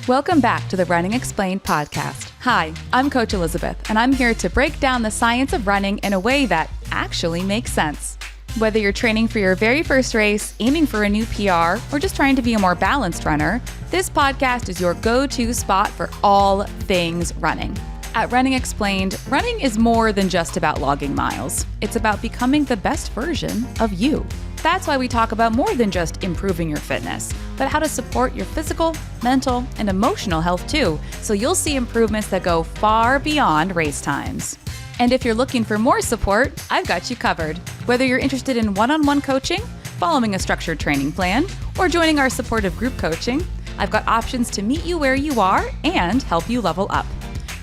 Welcome back to the Running Explained podcast. Hi, I'm Coach Elizabeth, and I'm here to break down the science of running in a way that actually makes sense. Whether you're training for your very first race, aiming for a new PR, or just trying to be a more balanced runner, this podcast is your go-to spot for all things running. At Running Explained, running is more than just about logging miles. It's about becoming the best version of you. That's why we talk about more than just improving your fitness, but how to support your physical, mental, and emotional health too, so you'll see improvements that go far beyond race times. And if you're looking for more support, I've got you covered. Whether you're interested in one-on-one coaching, following a structured training plan, or joining our supportive group coaching, I've got options to meet you where you are and help you level up.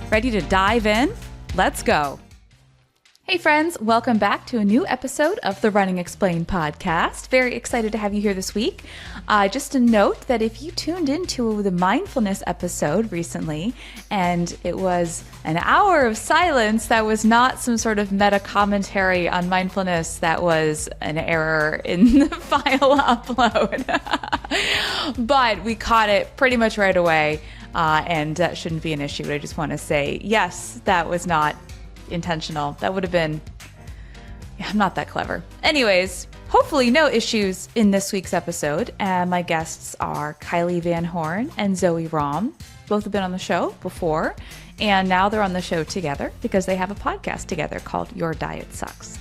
Ready to dive in? Let's go. Hey friends, welcome back to a new episode of the Running Explained podcast. Very excited to have you here this week. Just a note that if you tuned into the mindfulness episode recently and it was an hour of silence, that was not some sort of meta commentary on mindfulness. That was an error in the file upload. But we caught it pretty much right away, and that shouldn't be an issue. I just want to say, yes, that was not intentional. That would have been, I'm not that clever. Anyways, hopefully no issues in this week's episode. And my guests are Kylie Van Horn and Zoe Rom. Both have been on the show before, and now they're on the show together because they have a podcast together called Your Diet Sucks.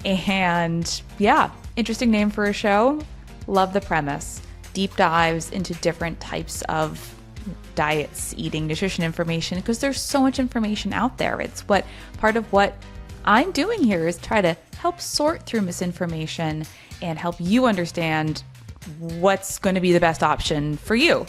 And yeah, interesting name for a show. Love the premise. Deep dives into different types of diets, eating, nutrition information, because there's so much information out there. It's part of what I'm doing here is try to help sort through misinformation and help you understand what's going to be the best option for you.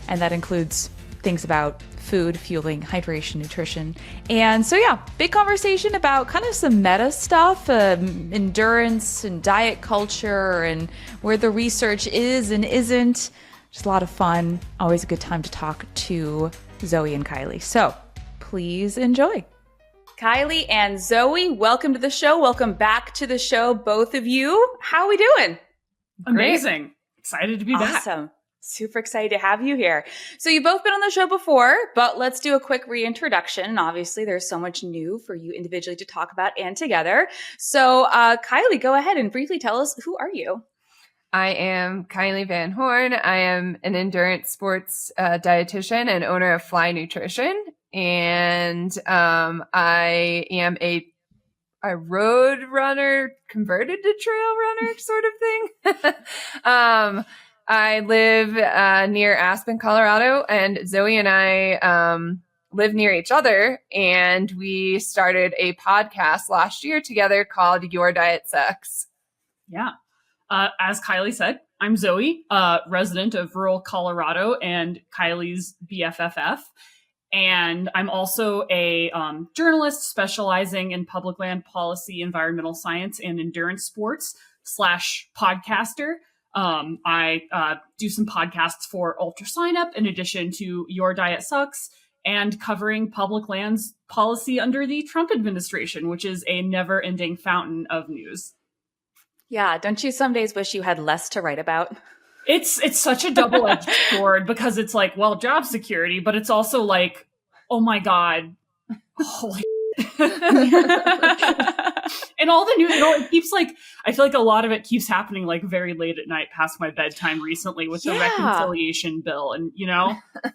And that includes things about food, fueling, hydration, nutrition. And so yeah, big conversation about kind of some meta stuff, endurance and diet culture and where the research is and isn't. Just a lot of fun. Always a good time to talk to Zoe and Kylie. So please enjoy. Kylie and Zoe, welcome to the show. Welcome back to the show, both of you. How are we doing? Amazing. Great. Excited to be back. Awesome. Super excited to have you here. So you've both been on the show before, but let's do a quick reintroduction. Obviously, there's so much new for you individually to talk about and together. So Kylie, go ahead and briefly tell us, who are you? I am Kylie Van Horn. I am an endurance sports dietitian and owner of Fly Nutrition. And I am a road runner converted to trail runner sort of thing. I live near Aspen, Colorado, and Zoe and I live near each other. And we started a podcast last year together called Your Diet Sucks. Yeah. As Kylie said, I'm Zoe, resident of rural Colorado and Kylie's BFFF. And I'm also a journalist specializing in public land policy, environmental science, and endurance sports / podcaster. I do some podcasts for Ultra Sign Up in addition to Your Diet Sucks and covering public lands policy under the Trump administration, which is a never-ending fountain of news. Yeah, don't you some days wish you had less to write about? It's such a double-edged sword because it's like, well, job security, but it's also like, oh my God, holy and all the news, it keeps like, I feel like a lot of it keeps happening like very late at night past my bedtime recently with the reconciliation bill. And,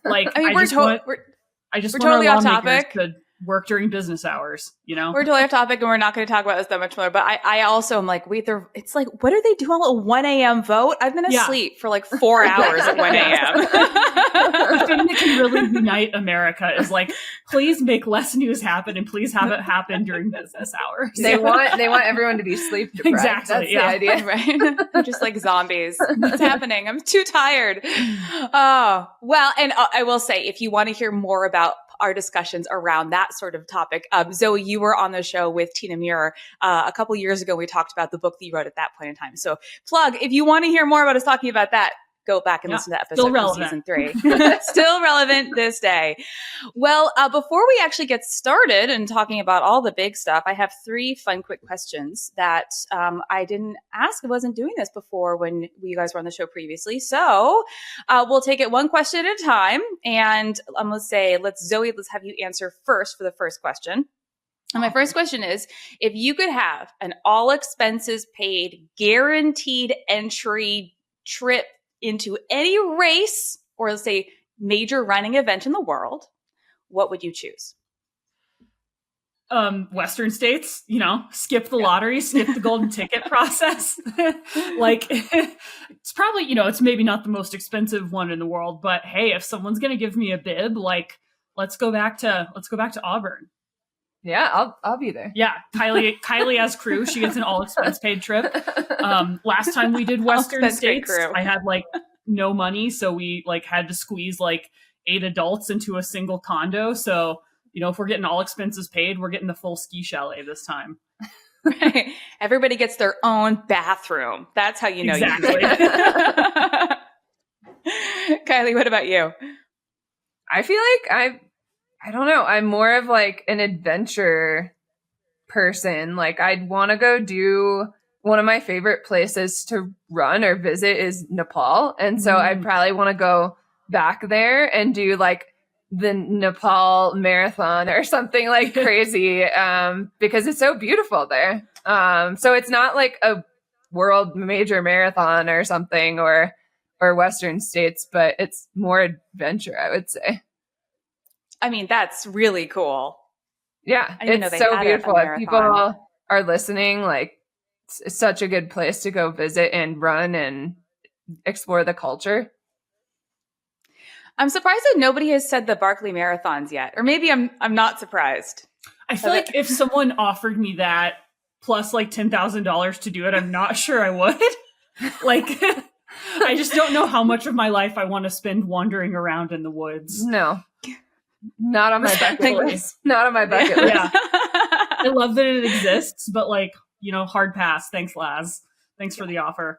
like, I mean, we're totally off topic. To work during business hours, We're totally off topic and we're not going to talk about this that much more. But I also am like, wait, it's like, what are they doing at 1 a.m. vote? I've been asleep for like 4 hours at 1 a.m. The thing that can really unite America is like, please make less news happen and please have it happen during business hours. They want everyone to be sleep deprived. Exactly. That's the idea. Right? We're just like zombies. What's happening? I'm too tired. Oh, well, and I will say, if you want to hear more about our discussions around that sort of topic. Zoe, you were on the show with Tina Muir a couple years ago. We talked about the book that you wrote at that point in time. So plug, if you want to hear more about us talking about that, go back and listen to that episode Still from relevant. season 3. Still relevant this day. Well, before we actually get started and talking about all the big stuff, I have 3 fun, quick questions that I didn't ask. I wasn't doing this before when you guys were on the show previously. So we'll take it one question at a time. And I'm going to say, Zoë, let's have you answer first for the first question. And my first question is, if you could have an all expenses paid, guaranteed entry trip into any race or let's say major running event in the world, what would you choose? Western states, skip the lottery, skip the golden ticket process. Like it's probably, it's maybe not the most expensive one in the world, but hey, if someone's going to give me a bib, like let's go back to Auburn. Yeah, I'll be there. Yeah, Kylie as crew. She gets an all expense paid trip. Last time we did Western states, I had like no money, so we like had to squeeze like 8 adults into a single condo. So if we're getting all expenses paid, we're getting the full ski chalet this time. Right. Everybody gets their own bathroom. That's how you know. Exactly. Kylie, what about you? I feel like I don't know. I'm more of like an adventure person. Like I'd want to go do one of my favorite places to run or visit is Nepal. And so I'd probably want to go back there and do like the Nepal marathon or something like crazy because it's so beautiful there. So it's not like a world major marathon or something or Western states, but it's more adventure, I would say. I mean, that's really cool. Yeah, it's so beautiful. If people are listening, like it's such a good place to go visit and run and explore the culture. I'm surprised that nobody has said the Barkley marathons yet, or maybe I'm not surprised. I feel like if someone offered me that plus like $10,000 to do it, I'm not sure I would. Like, I just don't know how much of my life I want to spend wandering around in the woods. No. Not on my bucket list. Not on my bucket list. Yeah. I love that it exists, but like, hard pass. Thanks, Laz. Thanks for the offer.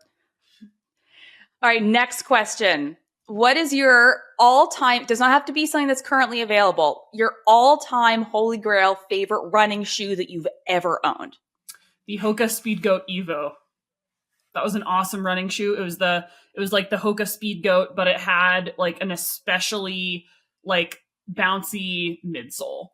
All right, next question. What is your all-time, does not have to be something that's currently available, your all-time holy grail favorite running shoe that you've ever owned? The Hoka Speed Goat Evo. That was an awesome running shoe. It was like the Hoka Speed Goat, but it had like an especially like bouncy midsole.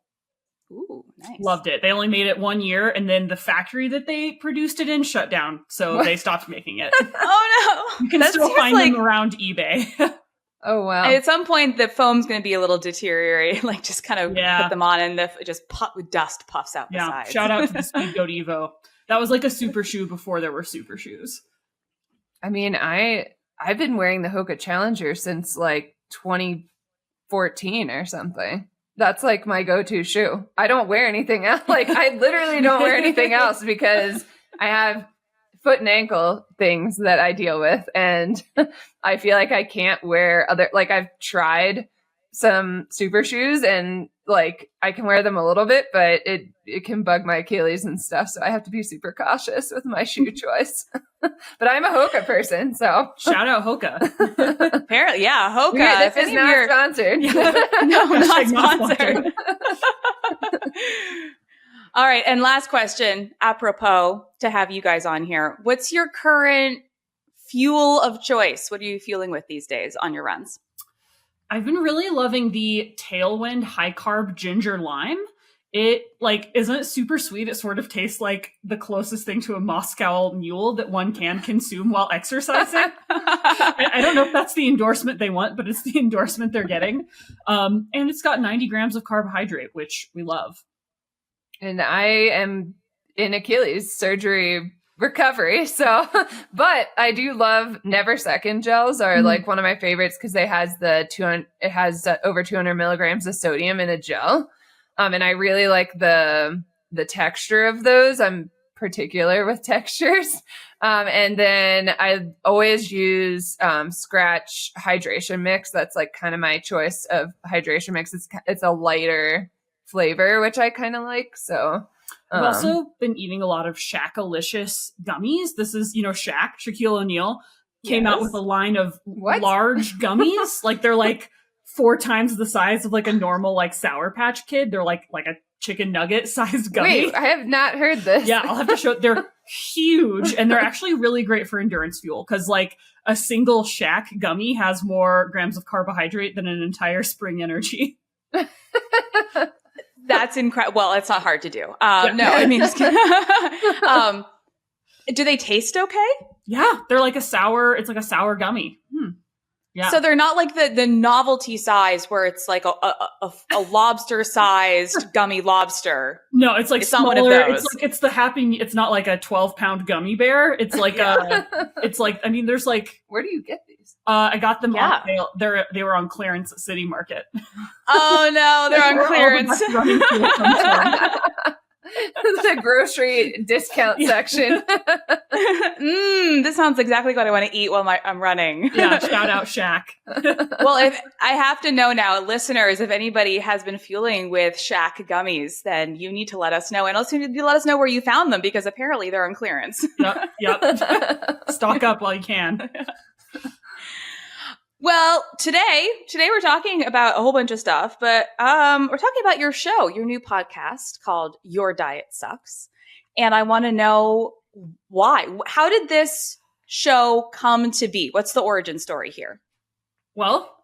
Ooh, nice. Loved it. They only made it 1 year, and then the factory that they produced it in shut down, so they stopped making it. Oh no! You can still find them around eBay. Oh wow! And at some point, the foam's going to be a little deteriorated. Like just kind of put them on, and dust puffs out the sides. Shout out to the Speed Goat Evo. That was like a super shoe before there were super shoes. I mean, I've been wearing the Hoka Challenger since like 2014 or something. That's like my go-to shoe. I don't wear anything else. Like I literally don't wear anything else because I have foot and ankle things that I deal with. And I feel like I can't wear like I've tried some super shoes and like I can wear them a little bit, but it can bug my Achilles and stuff. So I have to be super cautious with my shoe choice. But I'm a Hoka person, so shout out Hoka. Apparently, yeah, Hoka. This is not sponsored. No, not sponsored. All right, and last question, apropos to have you guys on here. What's your current fuel of choice? What are you fueling with these days on your runs? I've been really loving the Tailwind high carb ginger lime. It like isn't super sweet. It sort of tastes like the closest thing to a Moscow mule that one can consume while exercising. I don't know if that's the endorsement they want, but it's the endorsement they're getting. And it's got 90 grams of carbohydrate, which we love. And I am in Achilles surgery recovery. So, but I do love Never Second gels are like one of my favorites because it has over 200 milligrams of sodium in a gel. And I really like the texture of those. I'm particular with textures. And then I always use Scratch hydration mix. That's like kind of my choice of hydration mix. It's a lighter flavor, which I kind of like. So I've also been eating a lot of Shaq-alicious gummies. This is, Shaquille O'Neal. came out with a line of What? large gummies. Like they're like 4 times the size of like a normal like Sour Patch Kid. They're like a chicken nugget sized gummy. Wait, I have not heard this. Yeah, I'll have to show. They're huge, and they're actually really great for endurance fuel because like a single Shack gummy has more grams of carbohydrate than an entire Spring Energy. That's incredible. Well, it's not hard to do. No, I mean, just kidding. Do they taste okay? Yeah, they're like it's like a sour gummy. Yeah. So they're not like the novelty size where it's like a lobster sized gummy lobster. No, it's like it's smaller. Not one of those. It's not like a 12-pound gummy bear. It's like it's like, I mean, there's like, where do you get these? I got them on sale. They were on clearance at City Market. Oh no, they're on clearance. The grocery discount section. This sounds exactly what I want to eat while I'm running. Yeah, shout out Shack. Well, if I have to know now, listeners, if anybody has been fueling with Shack gummies, then you need to let us know. And also you need to let us know where you found them because apparently they're on clearance. Yep. Stock up while you can. Well, today we're talking about a whole bunch of stuff, but we're talking about your show, your new podcast called Your Diet Sucks. And I want to know why. How did this show come to be? What's the origin story here? Well,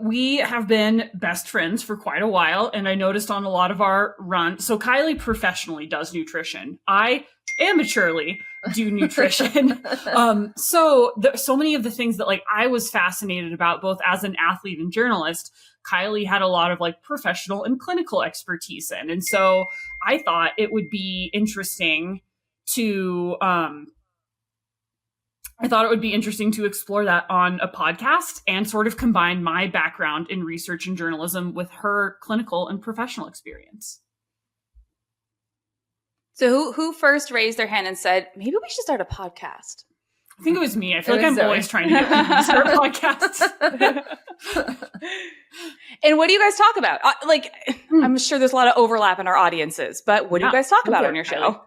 we have been best friends for quite a while, and I noticed on a lot of our runs. So Kylie professionally does nutrition. I amateurly do nutrition. So many of the things that like I was fascinated about, both as an athlete and journalist, Kylie had a lot of like professional and clinical expertise in. And so I thought it would be interesting to explore that on a podcast and sort of combine my background in research and journalism with her clinical and professional experience. So who first raised their hand and said, maybe we should start a podcast? I think it was me. I feel like I'm always trying to get people to start podcasts. And what do you guys talk about? I'm sure there's a lot of overlap in our audiences, but what do you guys talk about on your show?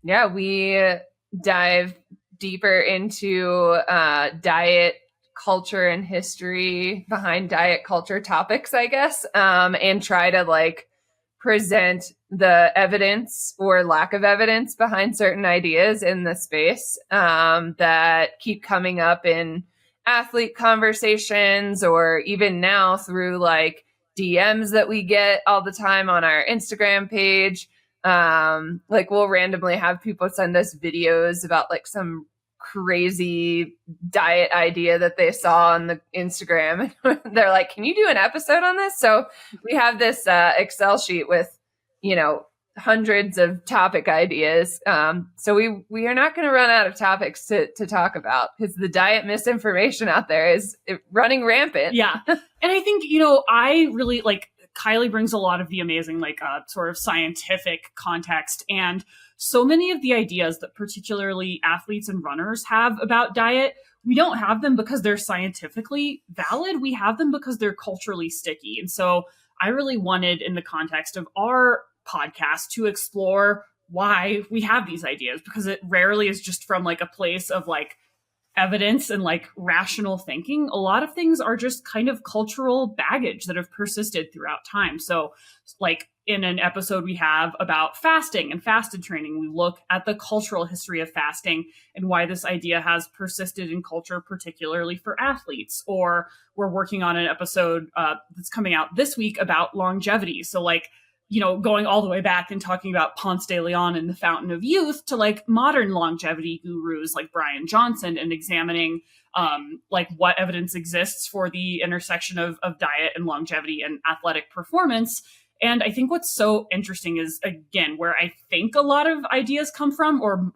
Yeah, we dive deeper into diet culture and history behind diet culture topics, I guess, and try to like present the evidence or lack of evidence behind certain ideas in the space that keep coming up in athlete conversations, or even now through like DMs that we get all the time on our Instagram page. Like we'll randomly have people send us videos about like some crazy diet idea that they saw on the Instagram. They're like, can you do an episode on this? So we have this Excel sheet with, hundreds of topic ideas. So we are not going to run out of topics to talk about because the diet misinformation out there is running rampant. Yeah. And I think, I really like Kylie brings a lot of the amazing, like sort of scientific context, and so many of the ideas that particularly athletes and runners have about diet, we don't have them because they're scientifically valid. We have them because they're culturally sticky. And so I really wanted, in the context of our podcast, to explore why we have these ideas, because it rarely is just from like a place of like evidence and like rational thinking. A lot of things are just kind of cultural baggage that have persisted throughout time. So like in an episode we have about fasting and fasted training, we look at the cultural history of fasting and why this idea has persisted in culture, particularly for athletes. Or we're working on an episode that's coming out this week about longevity. So like, going all the way back and talking about Ponce de Leon and the Fountain of Youth to like modern longevity gurus like Brian Johnson, and examining like what evidence exists for the intersection of diet and longevity and athletic performance. And I think what's so interesting is, again, where I think a lot of ideas come from, or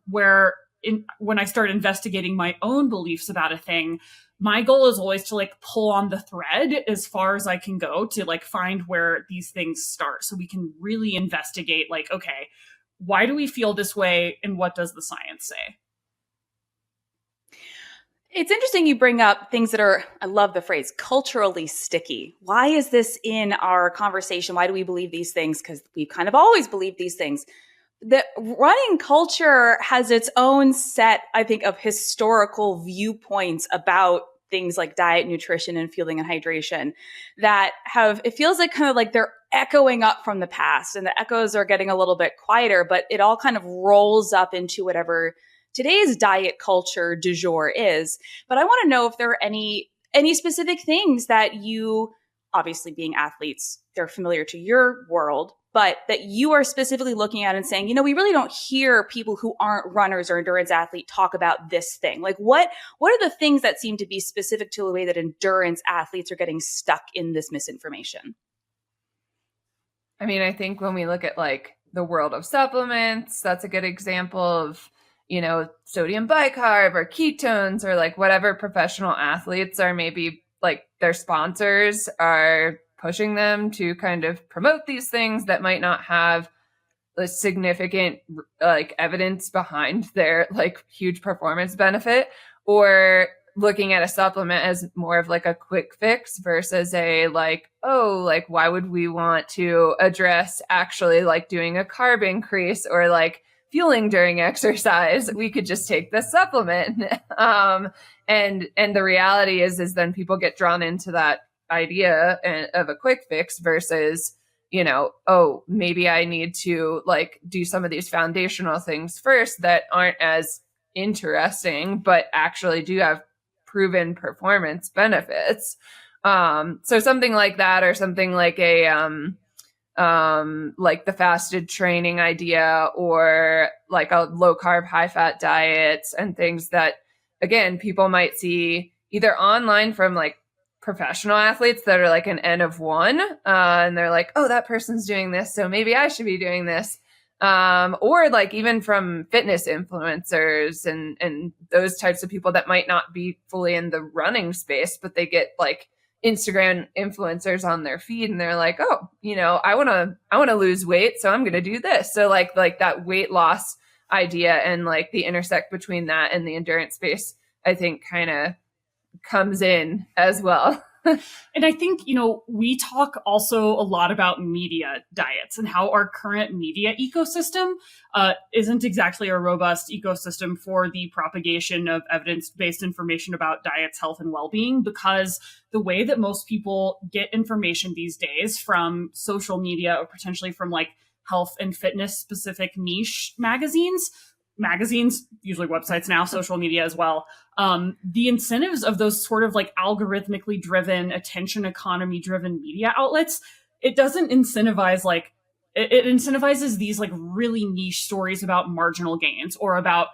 when I start investigating my own beliefs about a thing, my goal is always to like pull on the thread as far as I can go to like find where these things start, so we can really investigate like, okay, why do we feel this way and what does the science say? It's interesting you bring up things that are, I love the phrase, culturally sticky. Why is this in our conversation? Why do we believe these things? Because we've kind of always believed these things. the running culture has its own set, I think, of historical viewpoints about things like diet, nutrition, and fueling and hydration that have, it feels like kind of like they're echoing up from the past, and the echoes are getting a little bit quieter, but it all kind of rolls up into whatever today's diet culture du jour is. But I want to know if there are any specific things that you, obviously being athletes, they're familiar to your world, but that you are specifically looking at and saying, we really don't hear people who aren't runners or endurance athletes talk about this thing. Like what are the things that seem to be specific to the way that endurance athletes are getting stuck in this misinformation? I mean, I think when we look at like the world of supplements, that's a good example of, sodium bicarb or ketones or like whatever professional athletes are, maybe like their sponsors are pushing them to kind of promote these things that might not have a significant like evidence behind their like huge performance benefit, or looking at a supplement as more of like a quick fix versus a like, oh, like why would we want to address actually like doing a carb increase or like fueling during exercise? We could just take this supplement. And the reality is then people get drawn into that idea of a quick fix versus, oh, maybe I need to like do some of these foundational things first that aren't as interesting, but actually do have proven performance benefits. So something like that, or something like a, like the fasted training idea, or like a low carb, high fat diets and things that, again, people might see either online from like professional athletes that are like an N of one, and they're like, oh, that person's doing this, so maybe I should be doing this. Or like even from fitness influencers and those types of people that might not be fully in the running space, but they get like Instagram influencers on their feed and they're like, oh, I want to lose weight, so I'm going to do this. So like that weight loss idea and like the intersect between that and the endurance space, I think kind of comes in as well. And I think, we talk also a lot about media diets and how our current media ecosystem isn't exactly a robust ecosystem for the propagation of evidence-based information about diets, health, and well-being, because the way that most people get information these days from social media or potentially from like health and fitness specific niche magazines, usually websites now, social media as well. The incentives of those sort of like algorithmically driven, attention economy driven media outlets, it doesn't incentivize like, it incentivizes these like really niche stories about marginal gains or about,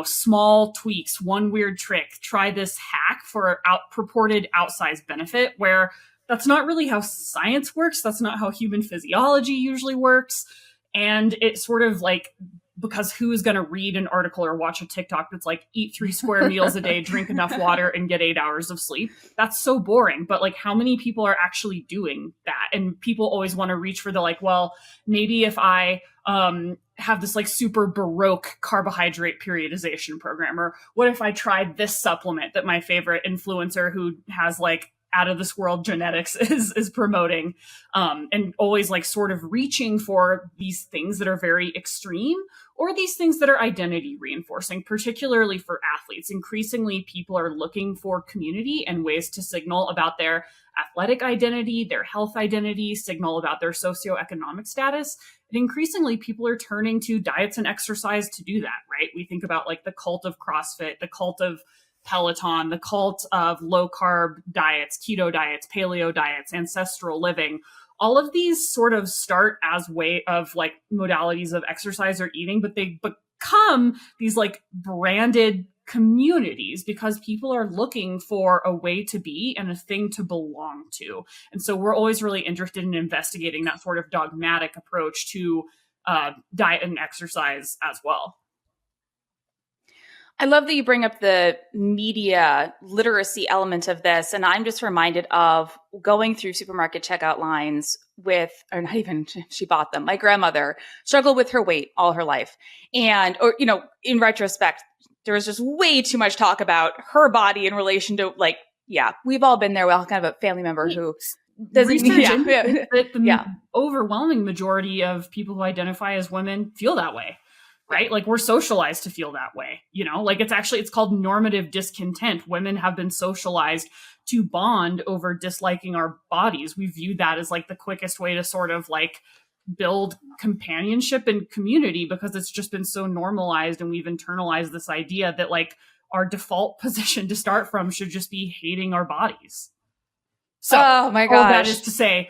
small tweaks, one weird trick, try this hack for purported outsized benefit, where that's not really how science works. That's not how human physiology usually works. And it sort of like, because who's going to read an article or watch a TikTok that's like, eat 3 square meals a day, drink enough water, and get 8 hours of sleep? That's so boring. But like, how many people are actually doing that? And people always want to reach for the like, well, maybe if I have this like super Baroque carbohydrate periodization program, or what if I tried this supplement that my favorite influencer who has like out of this world genetics is promoting, and always like sort of reaching for these things that are very extreme, or these things that are identity reinforcing, particularly for athletes. Increasingly, people are looking for community and ways to signal about their athletic identity, their health identity, signal about their socioeconomic status. And increasingly, people are turning to diets and exercise to do that, right? We think about like the cult of CrossFit, the cult of Peloton, the cult of low carb diets, keto diets, paleo diets, ancestral living. All of these sort of start as way of like modalities of exercise or eating, but they become these like branded communities because people are looking for a way to be and a thing to belong to. And so we're always really interested in investigating that sort of dogmatic approach to diet and exercise as well. I love that you bring up the media literacy element of this. And I'm just reminded of going through supermarket checkout lines with, or not even, she bought them. My grandmother struggled with her weight all her life. And, or, in retrospect, there was just way too much talk about her body in relation to like, yeah, we've all been there. We all kind of have a family member who research indicates that the overwhelming majority of people who identify as women feel that way, right? Like we're socialized to feel that way, you know, like it's called normative discontent. Women have been socialized to bond over disliking our bodies. We view that as like the quickest way to sort of like build companionship and community because it's just been so normalized, and we've internalized this idea that like our default position to start from should just be hating our bodies. So oh my gosh. All that is to say,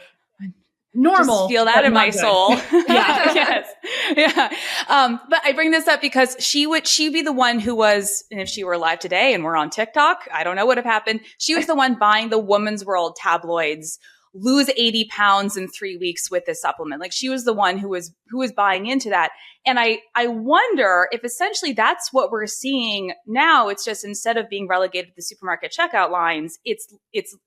normal. Just feel that in my soul. Yeah. Yes. Yeah. But I bring this up because she'd be the one who was, and if she were alive today and we're on TikTok, I don't know what would have happened. She was the one buying the Woman's World tabloids, lose 80 pounds in 3 weeks with this supplement. Like she was the one who was buying into that. And I wonder if essentially that's what we're seeing now. It's just instead of being relegated to the supermarket checkout lines, it's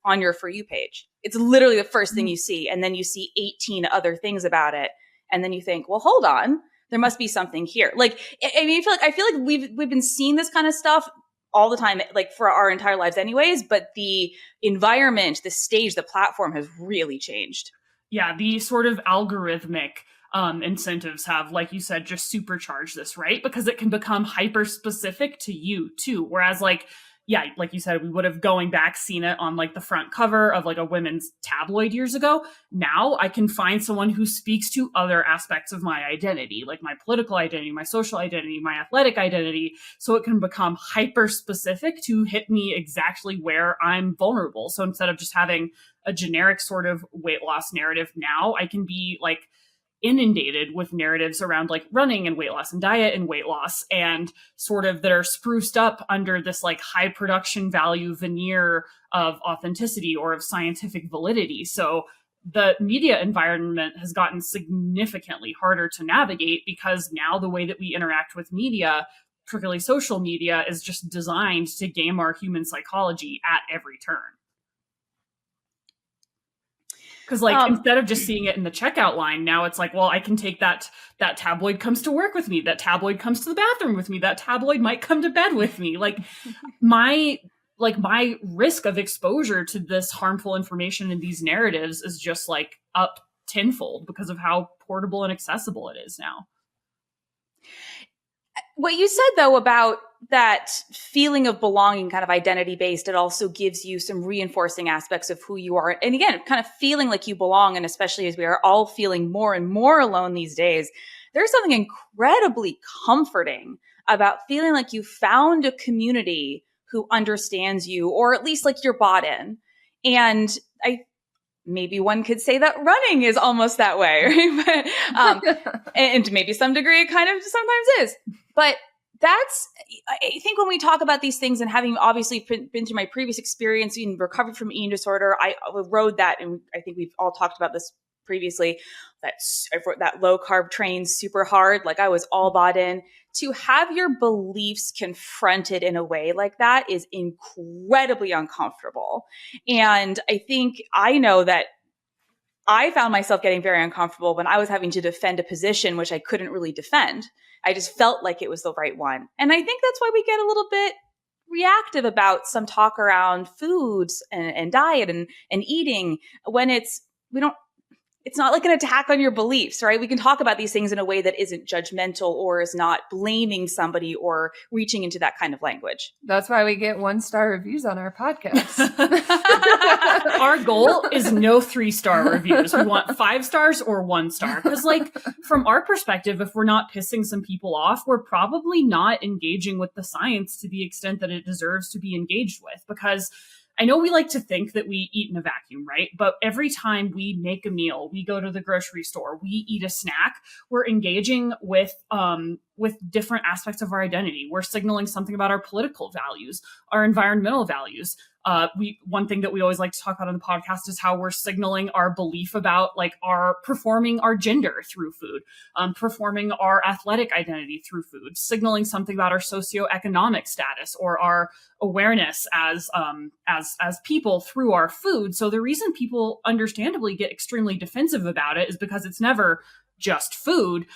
on your For You page. It's literally the first thing you see. And then you see 18 other things about it. And then you think, well, hold on, there must be something here. Like, I mean, I feel like we've been seeing this kind of stuff all the time, like for our entire lives anyways, but the environment, the stage, the platform has really changed. Yeah, the sort of algorithmic incentives have, like you said, just supercharged this, right? Because it can become hyper specific to you too. Whereas like, yeah, like you said, we would have going back seen it on like the front cover of like a women's tabloid years ago. Now I can find someone who speaks to other aspects of my identity, like my political identity, my social identity, my athletic identity. So it can become hyper specific to hit me exactly where I'm vulnerable. So instead of just having a generic sort of weight loss narrative, now I can be like inundated with narratives around like running and weight loss and diet and weight loss, and sort of that are spruced up under this like high production value veneer of authenticity or of scientific validity. So the media environment has gotten significantly harder to navigate because now the way that we interact with media, particularly social media, is just designed to game our human psychology at every turn. Because like instead of just seeing it in the checkout line, now it's like, well, I can take that tabloid comes to work with me. That tabloid comes to the bathroom with me. That tabloid might come to bed with me. Like my risk of exposure to this harmful information in these narratives is just like up tenfold because of how portable and accessible it is now. What you said though about that feeling of belonging, kind of identity based, it also gives you some reinforcing aspects of who you are. And again, kind of feeling like you belong. And especially as we are all feeling more and more alone these days, there's something incredibly comforting about feeling like you found a community who understands you, or at least like you're bought in. And maybe one could say that running is almost that way, right? But, and to maybe some degree, it kind of sometimes is. But I think when we talk about these things, and having obviously been through my previous experience in recovery from eating disorder, I rode that, and I think we've all talked about this previously, that low carb train super hard. Like I was all bought in. To have your beliefs confronted in a way like that is incredibly uncomfortable. And I know that I found myself getting very uncomfortable when I was having to defend a position which I couldn't really defend. I just felt like it was the right one. And I think that's why we get a little bit reactive about some talk around foods and diet and eating when it's not like an attack on your beliefs, right? We can talk about these things in a way that isn't judgmental or is not blaming somebody or reaching into that kind of language. That's why we get 1-star reviews on our podcast. Our goal is no 3-star reviews. We want 5 stars or 1 star. Because like from our perspective, if we're not pissing some people off, we're probably not engaging with the science to the extent that it deserves to be engaged with. Because I know we like to think that we eat in a vacuum, right? But every time we make a meal, we go to the grocery store, we eat a snack, we're engaging with different aspects of our identity. We're signaling something about our political values, our environmental values. One thing that we always like to talk about on the podcast is how we're signaling our belief about like performing our gender through food, performing our athletic identity through food, signaling something about our socioeconomic status or our awareness as people through our food. So the reason people understandably get extremely defensive about it is because it's never just food.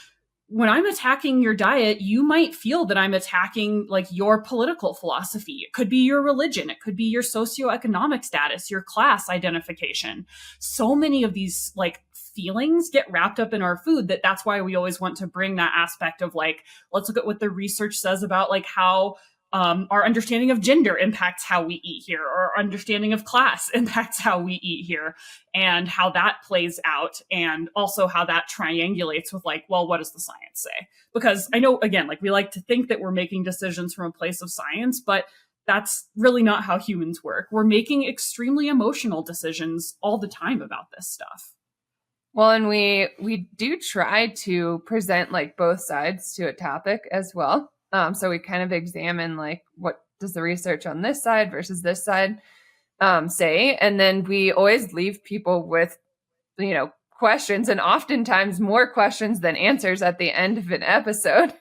when I'm attacking your diet, you might feel that I'm attacking like your political philosophy. It could be your religion. It could be your socioeconomic status, your class identification. So many of these like feelings get wrapped up in our food that's why we always want to bring that aspect of like, let's look at what the research says about like how our understanding of gender impacts how we eat here, or our understanding of class impacts how we eat here, and how that plays out, and also how that triangulates with like, well, what does the science say? Because I know, again, like we like to think that we're making decisions from a place of science, but that's really not how humans work. We're making extremely emotional decisions all the time about this stuff. Well, and we do try to present like both sides to a topic as well. So we kind of examine like, what does the research on this side versus this side say? And then we always leave people with, questions, and oftentimes more questions than answers at the end of an episode.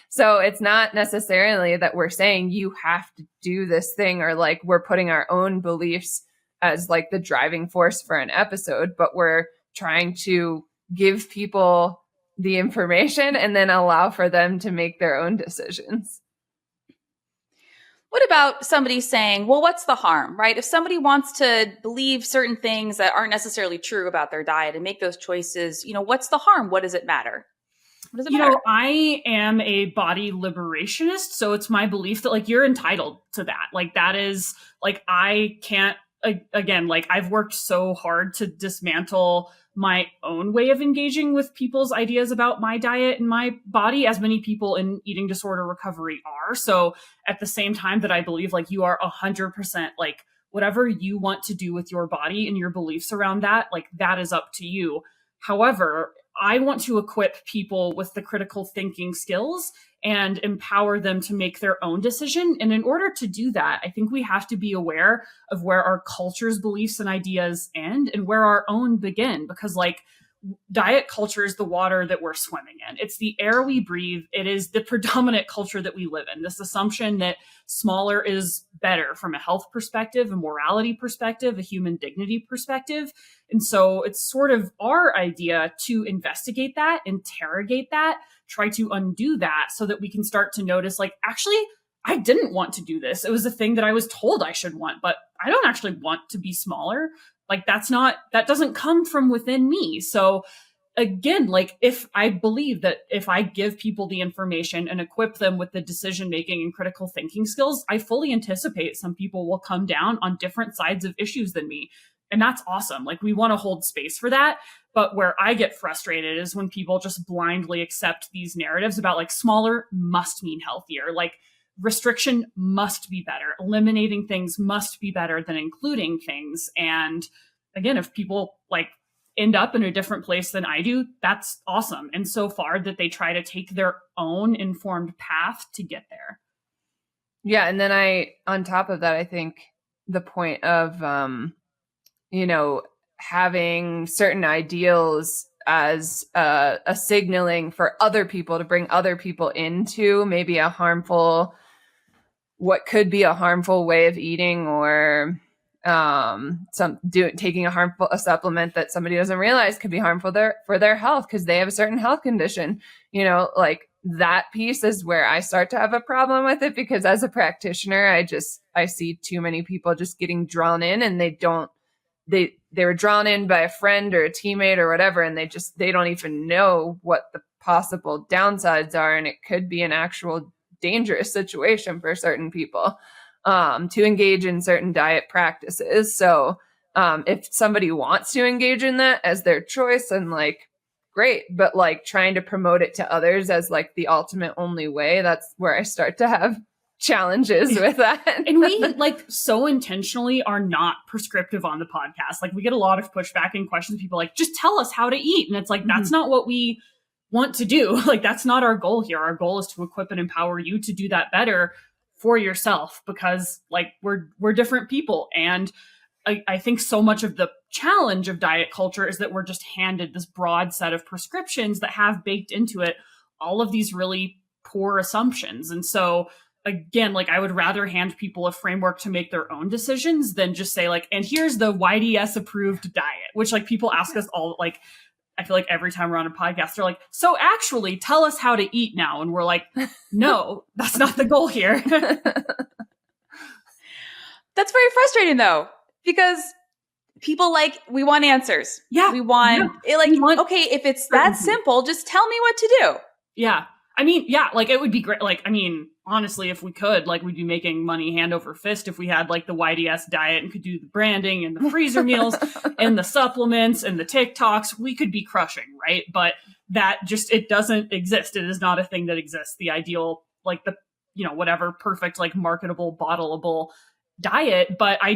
So it's not necessarily that we're saying you have to do this thing, or like we're putting our own beliefs as like the driving force for an episode, but we're trying to give people the information and then allow for them to make their own decisions. What about somebody saying, well, what's the harm, right? If somebody wants to believe certain things that aren't necessarily true about their diet and make those choices, what's the harm? What does it matter? What does it matter? I am a body liberationist, so it's my belief that like you're entitled to that. Like that is like, I can't, again, like I've worked so hard to dismantle my own way of engaging with people's ideas about my diet and my body, as many people in eating disorder recovery are. So at the same time that I believe like you are 100% like whatever you want to do with your body and your beliefs around that, like that is up to you. However, I want to equip people with the critical thinking skills and empower them to make their own decision. And in order to do that, I think we have to be aware of where our culture's beliefs and ideas end and where our own begin. Because like diet culture is the water that we're swimming in. It's the air we breathe. It is the predominant culture that we live in. This assumption that smaller is better from a health perspective, a morality perspective, a human dignity perspective. And so it's sort of our idea to investigate that, interrogate that, try to undo that so that we can start to notice like, actually, I didn't want to do this. It was a thing that I was told I should want, but I don't actually want to be smaller. Like that doesn't come from within me. So again, like if I believe that if I give people the information and equip them with the decision-making and critical thinking skills, I fully anticipate some people will come down on different sides of issues than me. And that's awesome. Like we want to hold space for that. But where I get frustrated is when people just blindly accept these narratives about like smaller must mean healthier. Like restriction must be better. Eliminating things must be better than including things. And again, if people like end up in a different place than I do, that's awesome. And so far that they try to take their own informed path to get there. Yeah. And then on top of that, I think the point of, having certain ideals as a signaling for other people to bring other people into maybe what could be a harmful way of eating, or taking a supplement that somebody doesn't realize could be harmful for their health because they have a certain health condition. Like that piece is where I start to have a problem with it, because as a practitioner, I see too many people just getting drawn in, and they were drawn in by a friend or a teammate or whatever, and they don't even know what the possible downsides are, and it could be an actual dangerous situation for certain people to engage in certain diet practices. So if somebody wants to engage in that as their choice, and like great, but like trying to promote it to others as like the ultimate only way, that's where I start to have challenges with that. And we like so intentionally are not prescriptive on the podcast. Like we get a lot of pushback and questions. People like, just tell us how to eat. And it's like, that's not what we want to do. Like that's not our goal here. Our goal is to equip and empower you to do that better for yourself, because like we're different people. And I think so much of the challenge of diet culture is that we're just handed this broad set of prescriptions that have baked into it all of these really poor assumptions. And so again, like I would rather hand people a framework to make their own decisions than just say like, and here's the YDS approved diet, which like people ask us all, like, I feel like every time we're on a podcast, they're like, so actually tell us how to eat now. And we're like, no, that's not the goal here. That's very frustrating though, because people we want answers. Yeah. We want, okay, if it's that simple, just tell me what to do. Yeah. I mean, yeah, like it would be great. Like, I mean, honestly, if we could, like we'd be making money hand over fist if we had like the YDS diet and could do the branding and the freezer meals and the supplements and the TikToks, we could be crushing, right? But that just, it doesn't exist. It is not a thing that exists. The ideal, like the, whatever perfect, like marketable, bottleable diet. But I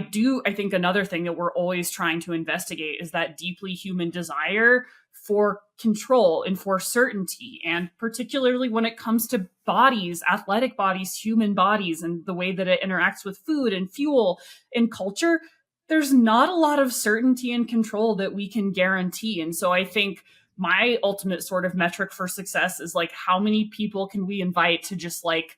think another thing that we're always trying to investigate is that deeply human desire for control and for certainty. And particularly when it comes to bodies, athletic bodies, human bodies, and the way that it interacts with food and fuel and culture, there's not a lot of certainty and control that we can guarantee. And so I think my ultimate sort of metric for success is like, how many people can we invite to just like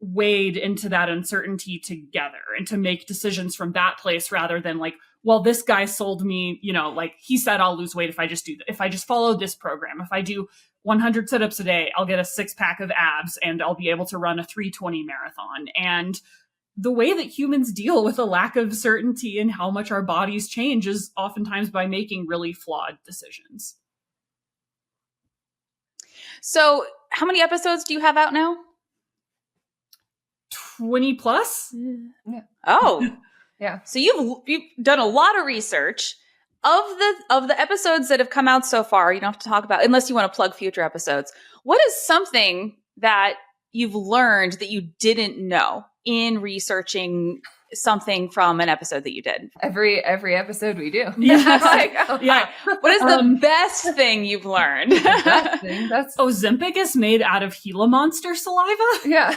wade into that uncertainty together and to make decisions from that place rather than like, well, this guy sold me, like he said, I'll lose weight if I just follow this program. If I do 100 sit-ups a day, I'll get a 6-pack of abs and I'll be able to run a 3:20 marathon. And the way that humans deal with a lack of certainty in how much our bodies change is oftentimes by making really flawed decisions. So how many episodes do you have out now? 20 plus? Yeah. Oh, yeah. So you've done a lot of research of the episodes that have come out so far. You don't have to talk about, unless you want to plug future episodes. What is something that you've learned that you didn't know in researching something from an episode that you did? Every episode we do. Yeah. Yeah. What is the best thing you've learned? The best thing, Ozempic is made out of Gila monster saliva. Yeah.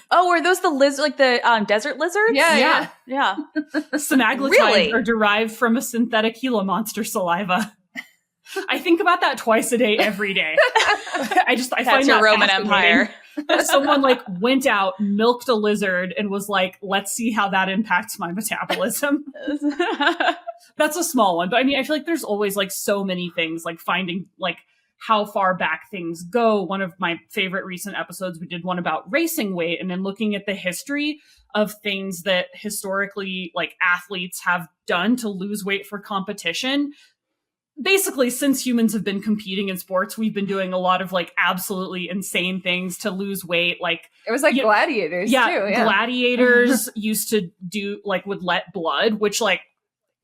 Oh, are those the desert lizards? Yeah. Semaglutides Really? are derived from a synthetic Gila monster saliva. I think about that twice a day, every day. I That's find your that Roman Empire. Someone like went out, milked a lizard, and was like, let's see how that impacts my metabolism. That's a small one. But I mean, I feel like there's always like so many things, like finding like how far back things go. One of my favorite recent episodes, we did one about racing weight and then looking at the history of things that historically like athletes have done to lose weight for competition. Basically, since humans have been competing in sports, we've been doing a lot of like absolutely insane things to lose weight. Like it was like gladiators too. Yeah. Gladiators used to do like would let blood, which like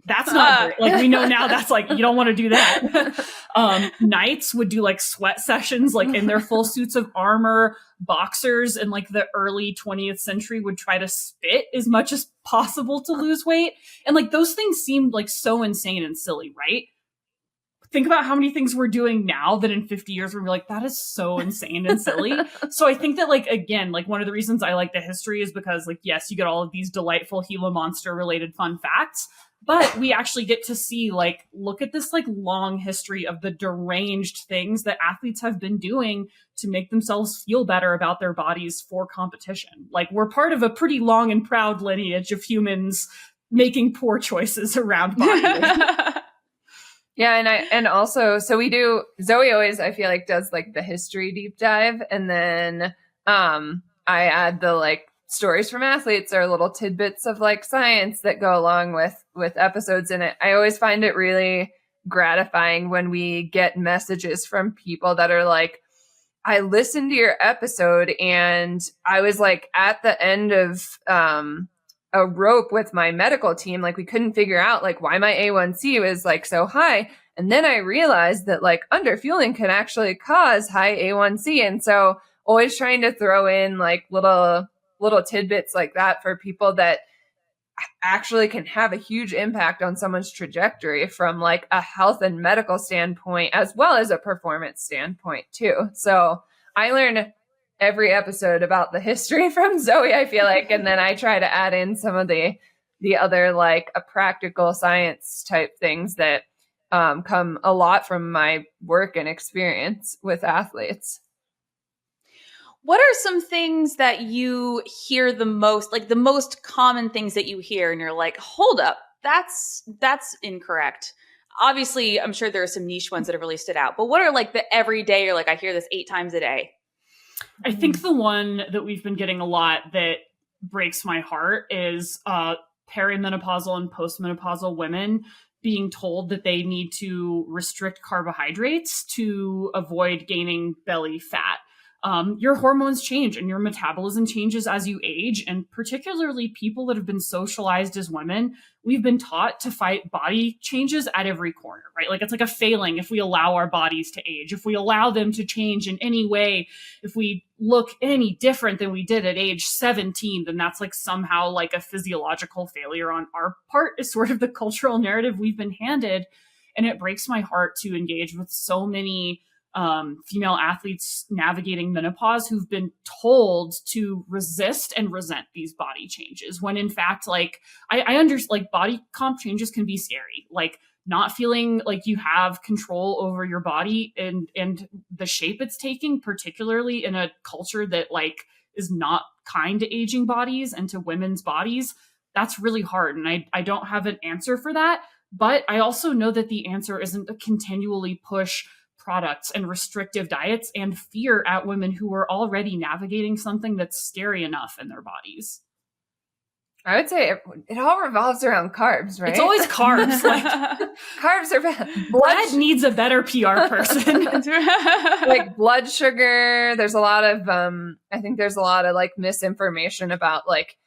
that's not great. Like we know now that's like you don't want to do that. Knights would do like sweat sessions like in their full suits of armor. Boxers in like the early 20th century would try to spit as much as possible to lose weight. And like those things seemed like so insane and silly, right? Think about how many things we're doing now that in 50 years we're like, that is so insane and silly. So I think that like, again, like one of the reasons I like the history is because like, yes, you get all of these delightful Gila monster related fun facts, but we actually get to see like, look at this like long history of the deranged things that athletes have been doing to make themselves feel better about their bodies for competition. Like we're part of a pretty long and proud lineage of humans making poor choices around body. Yeah, and also so we do. Zoe always I feel like does like the history deep dive, and then I add the like stories from athletes or little tidbits of like science that go along with episodes in it. I always find it really gratifying when we get messages from people that are like, I listened to your episode and I was like at the end of a rope with my medical team. Like we couldn't figure out like why my A1C was like so high. And then I realized that like underfueling can actually cause high A1C. And so always trying to throw in like little tidbits like that for people that actually can have a huge impact on someone's trajectory from like a health and medical standpoint, as well as a performance standpoint too. So I learn every episode about the history from Zoe, I feel like, and then I try to add in some of the other like a practical science type things that come a lot from my work and experience with athletes. What are some things that you hear the most, like the most common things that you hear and you're like, hold up, that's incorrect. obviously I'm sure there are some niche ones that have really stood out, but what are like the everyday, or like I hear this 8 times a day? I think the one that we've been getting a lot that breaks my heart is perimenopausal and postmenopausal women being told that they need to restrict carbohydrates to avoid gaining belly fat. Your hormones change and your metabolism changes as you age. And particularly people that have been socialized as women, we've been taught to fight body changes at every corner, right? Like it's like a failing if we allow our bodies to age, if we allow them to change in any way, if we look any different than we did at age 17, then that's like somehow like a physiological failure on our part, is sort of the cultural narrative we've been handed. And it breaks my heart to engage with so many female athletes navigating menopause who've been told to resist and resent these body changes, when in fact, like I understand, like body comp changes can be scary, like not feeling like you have control over your body and the shape it's taking, particularly in a culture that like is not kind to aging bodies and to women's bodies. That's really hard. And I don't have an answer for that. But I also know that the answer isn't to continually push products and restrictive diets and fear at women who are already navigating something that's scary enough in their bodies. I would say it all revolves around carbs, right? It's always carbs. Like carbs are bad. Blood needs a better PR person. Like blood sugar. There's a lot of I think there's a lot of like misinformation about like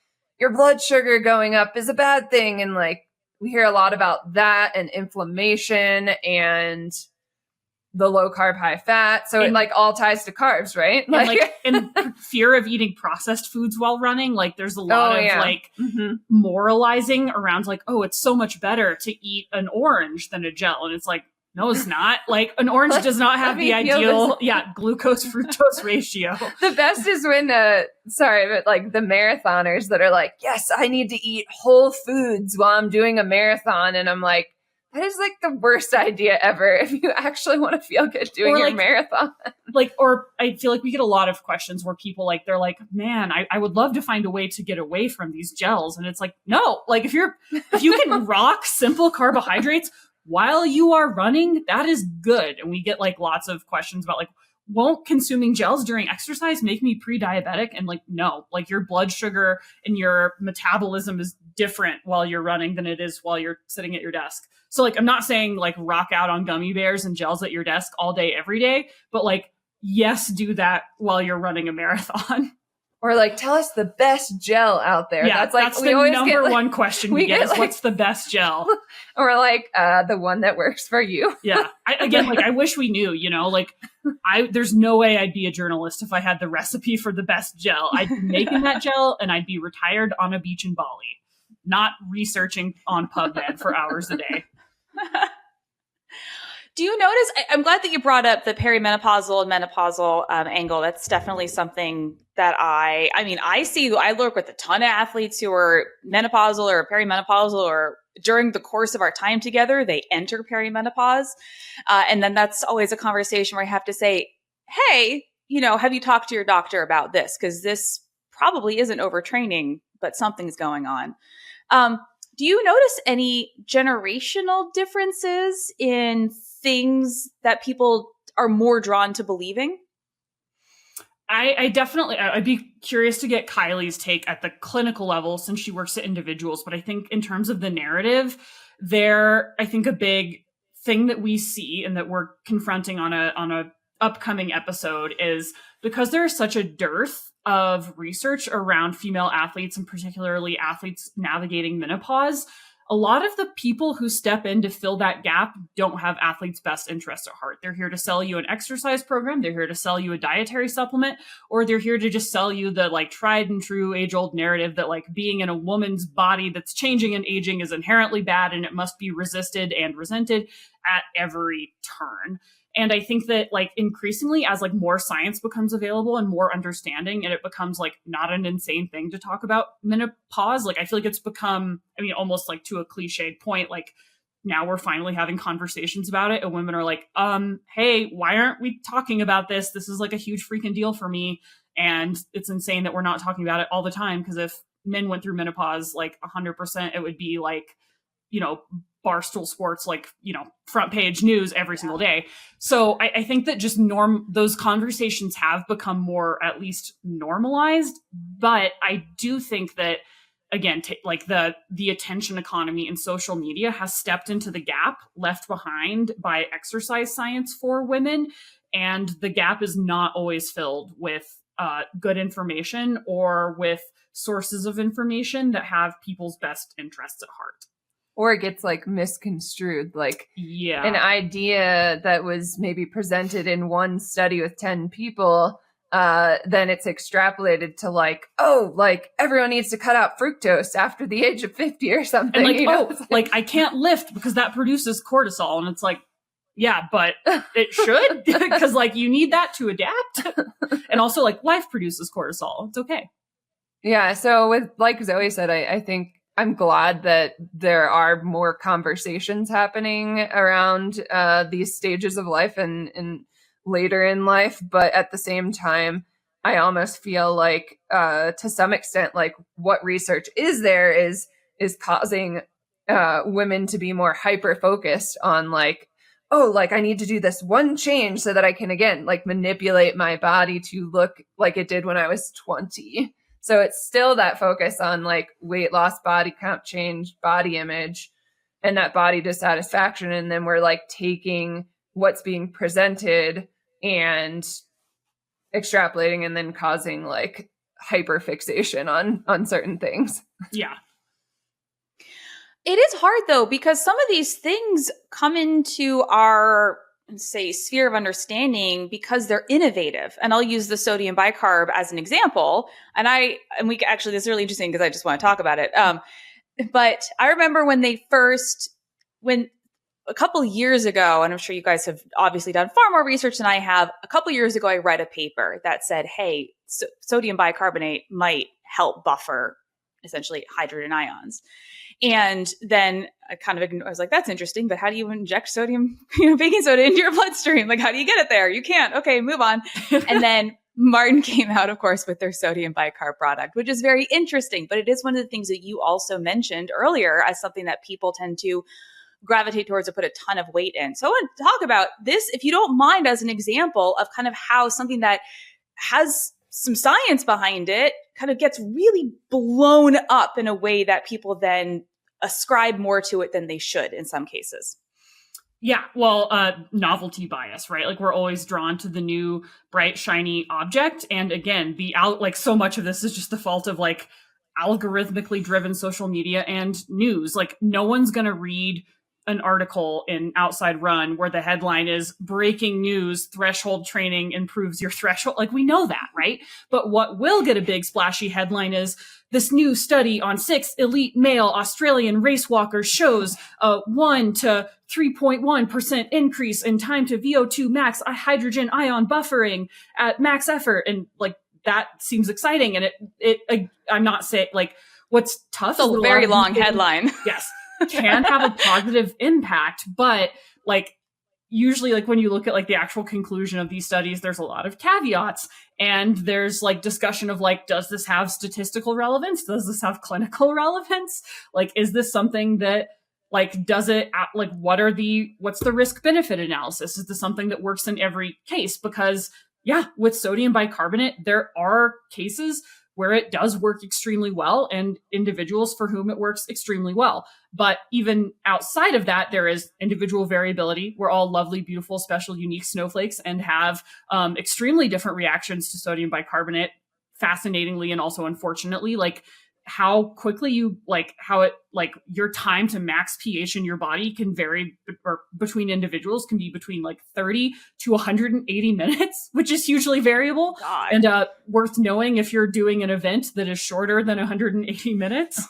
your blood sugar going up is a bad thing, and like we hear a lot about that and inflammation and the low carb, high fat. So it like all ties to carbs, right? And fear of eating processed foods while running. Like there's a lot of moralizing around like, oh, it's so much better to eat an orange than a gel. And it's like, no, it's not. Like an orange does not have the ideal, glucose fructose ratio. The best is when, but like the marathoners that are like, yes, I need to eat whole foods while I'm doing a marathon. And I'm like, that is like the worst idea ever if you actually want to feel good doing your marathon. Or I feel like we get a lot of questions where people like, they're like, man, I would love to find a way to get away from these gels. And it's like, no, like if you can rock simple carbohydrates while you are running, that is good. And we get like lots of questions about like, won't consuming gels during exercise make me pre-diabetic? And like, no, like your blood sugar and your metabolism is different while you're running than it is while you're sitting at your desk. So like, I'm not saying like rock out on gummy bears and gels at your desk all day, every day, but like, yes, do that while you're running a marathon. Or like, tell us the best gel out there. Yeah, that's the number one question we get is like, what's the best gel? Or like the one that works for you. Yeah. I wish we knew, like there's no way I'd be a journalist if I had the recipe for the best gel. I'd be making that gel and I'd be retired on a beach in Bali, not researching on PubMed for hours a day. Do you notice, I'm glad that you brought up the perimenopausal and menopausal angle. That's definitely something that I see. I work with a ton of athletes who are menopausal or perimenopausal, or during the course of our time together, they enter perimenopause. And then that's always a conversation where I have to say, hey, have you talked to your doctor about this? Because this probably isn't overtraining, but something's going on. Do you notice any generational differences in things that people are more drawn to believing? I'd be curious to get Kylie's take at the clinical level since she works at individuals. But I think in terms of the narrative, I think a big thing that we see and that we're confronting on a upcoming episode is because there is such a dearth of research around female athletes and particularly athletes navigating menopause. A lot of the people who step in to fill that gap don't have athletes' best interests at heart. They're here to sell you an exercise program. They're here to sell you a dietary supplement, or they're here to just sell you the like tried and true age-old narrative that like being in a woman's body that's changing and aging is inherently bad and it must be resisted and resented at every turn. And I think that like increasingly as like more science becomes available and more understanding, and it becomes like not an insane thing to talk about menopause. Like I feel like it's become, almost like to a cliched point, like now we're finally having conversations about it and women are like, hey, why aren't we talking about this? This is like a huge freaking deal for me. And it's insane that we're not talking about it all the time. Because if men went through menopause, like 100%, it would be like, Barstool Sports, like, front page news every single day. So I think that just those conversations have become more at least normalized. But I do think that, again, like the attention economy and social media has stepped into the gap left behind by exercise science for women. And the gap is not always filled with good information or with sources of information that have people's best interests at heart. Or it gets like misconstrued, like Yeah. an idea that was maybe presented in one study with 10 people, then it's extrapolated to like, oh, like everyone needs to cut out fructose after the age of 50 or something. And like, like I can't lift because that produces cortisol. And it's like, yeah, but it should, because like you need that to adapt. And also like life produces cortisol. It's okay. Yeah. So with, like Zoe said, I think I'm glad that there are more conversations happening around these stages of life and later in life. But at the same time, I almost feel like to some extent, like what research is there is causing women to be more hyper focused on like, oh, like I need to do this one change so that I can, again, like manipulate my body to look like it did when I was 20. So it's still that focus on like weight loss, body count change, body image, and that body dissatisfaction. And then we're like taking what's being presented and extrapolating and then causing like hyperfixation on certain things. Yeah. It is hard though, because some of these things come into our, say, sphere of understanding because they're innovative. And I'll use the sodium bicarb as an example. And we actually, this is really interesting because I just want to talk about it. But I remember when a couple years ago, and I'm sure you guys have obviously done far more research than I have. A couple years ago, I read a paper that said, hey, sodium bicarbonate might help buffer essentially hydrogen ions. And then I kind of I was like, that's interesting, but how do you inject sodium, baking soda into your bloodstream? Like, how do you get it there? You can't. Okay, move on. And then Martin came out, of course, with their sodium bicarb product, which is very interesting. But it is one of the things that you also mentioned earlier as something that people tend to gravitate towards or put a ton of weight in. So I want to talk about this, if you don't mind, as an example of kind of how something that has some science behind it kind of gets really blown up in a way that people then ascribe more to it than they should in some cases. Yeah, well, novelty bias, right? Like we're always drawn to the new, bright, shiny object. And again, like so much of this is just the fault of like algorithmically driven social media and news. Like no one's going to read an article in Outside Run where the headline is breaking news, threshold training improves your threshold. Like we know that, right? But what will get a big splashy headline is this new study on 6 elite male Australian race walkers shows a 1 to 3.1% increase in time to VO2 max hydrogen ion buffering at max effort. And like that seems exciting. And I'm not saying like what's tough. It's a very long headline. Yes. Can have a positive impact, but like usually like when you look at like the actual conclusion of these studies, there's a lot of caveats and there's like discussion of like, does this have statistical relevance? Does this have clinical relevance? Like, is this something that like, does it like, what's the risk benefit analysis? Is this something that works in every case? Because yeah, with sodium bicarbonate, there are cases where it does work extremely well and individuals for whom it works extremely well. But even outside of that, there is individual variability. We're all lovely, beautiful, special, unique snowflakes and have extremely different reactions to sodium bicarbonate, fascinatingly and also unfortunately. Like how quickly your time to max pH in your body can vary or between individuals can be between like 30 to 180 minutes, which is hugely variable. God. And worth knowing if you're doing an event that is shorter than 180 minutes.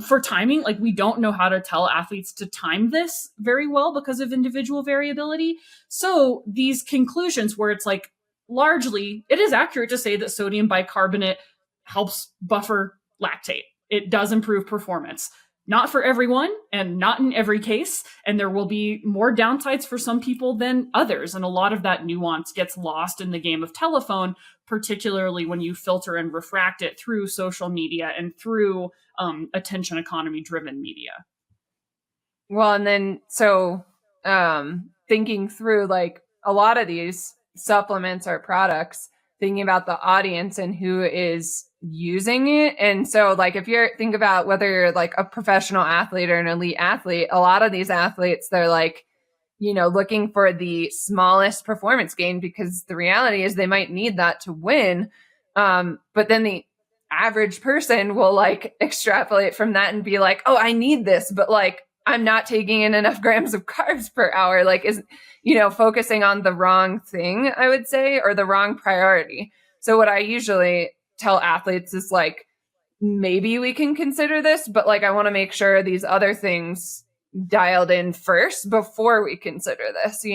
For timing, like we don't know how to tell athletes to time this very well because of individual variability. So these conclusions where it's like largely, it is accurate to say that sodium bicarbonate helps buffer lactate. It does improve performance. Not for everyone and not in every case. And there will be more downsides for some people than others. And a lot of that nuance gets lost in the game of telephone, particularly when you filter and refract it through social media and through attention economy driven media. Well, and then so thinking through like a lot of these supplements or products, thinking about the audience and who is using it. And so like if you're think about whether you're like a professional athlete or an elite athlete, a lot of these athletes, they're like, looking for the smallest performance gain because the reality is they might need that to win. But then the average person will like extrapolate from that and be like, oh, I need this, but like I'm not taking in enough grams of carbs per hour, like is, focusing on the wrong thing, I would say, or the wrong priority. So what I usually tell athletes is like, maybe we can consider this, but like I want to make sure these other things dialed in first before we consider this,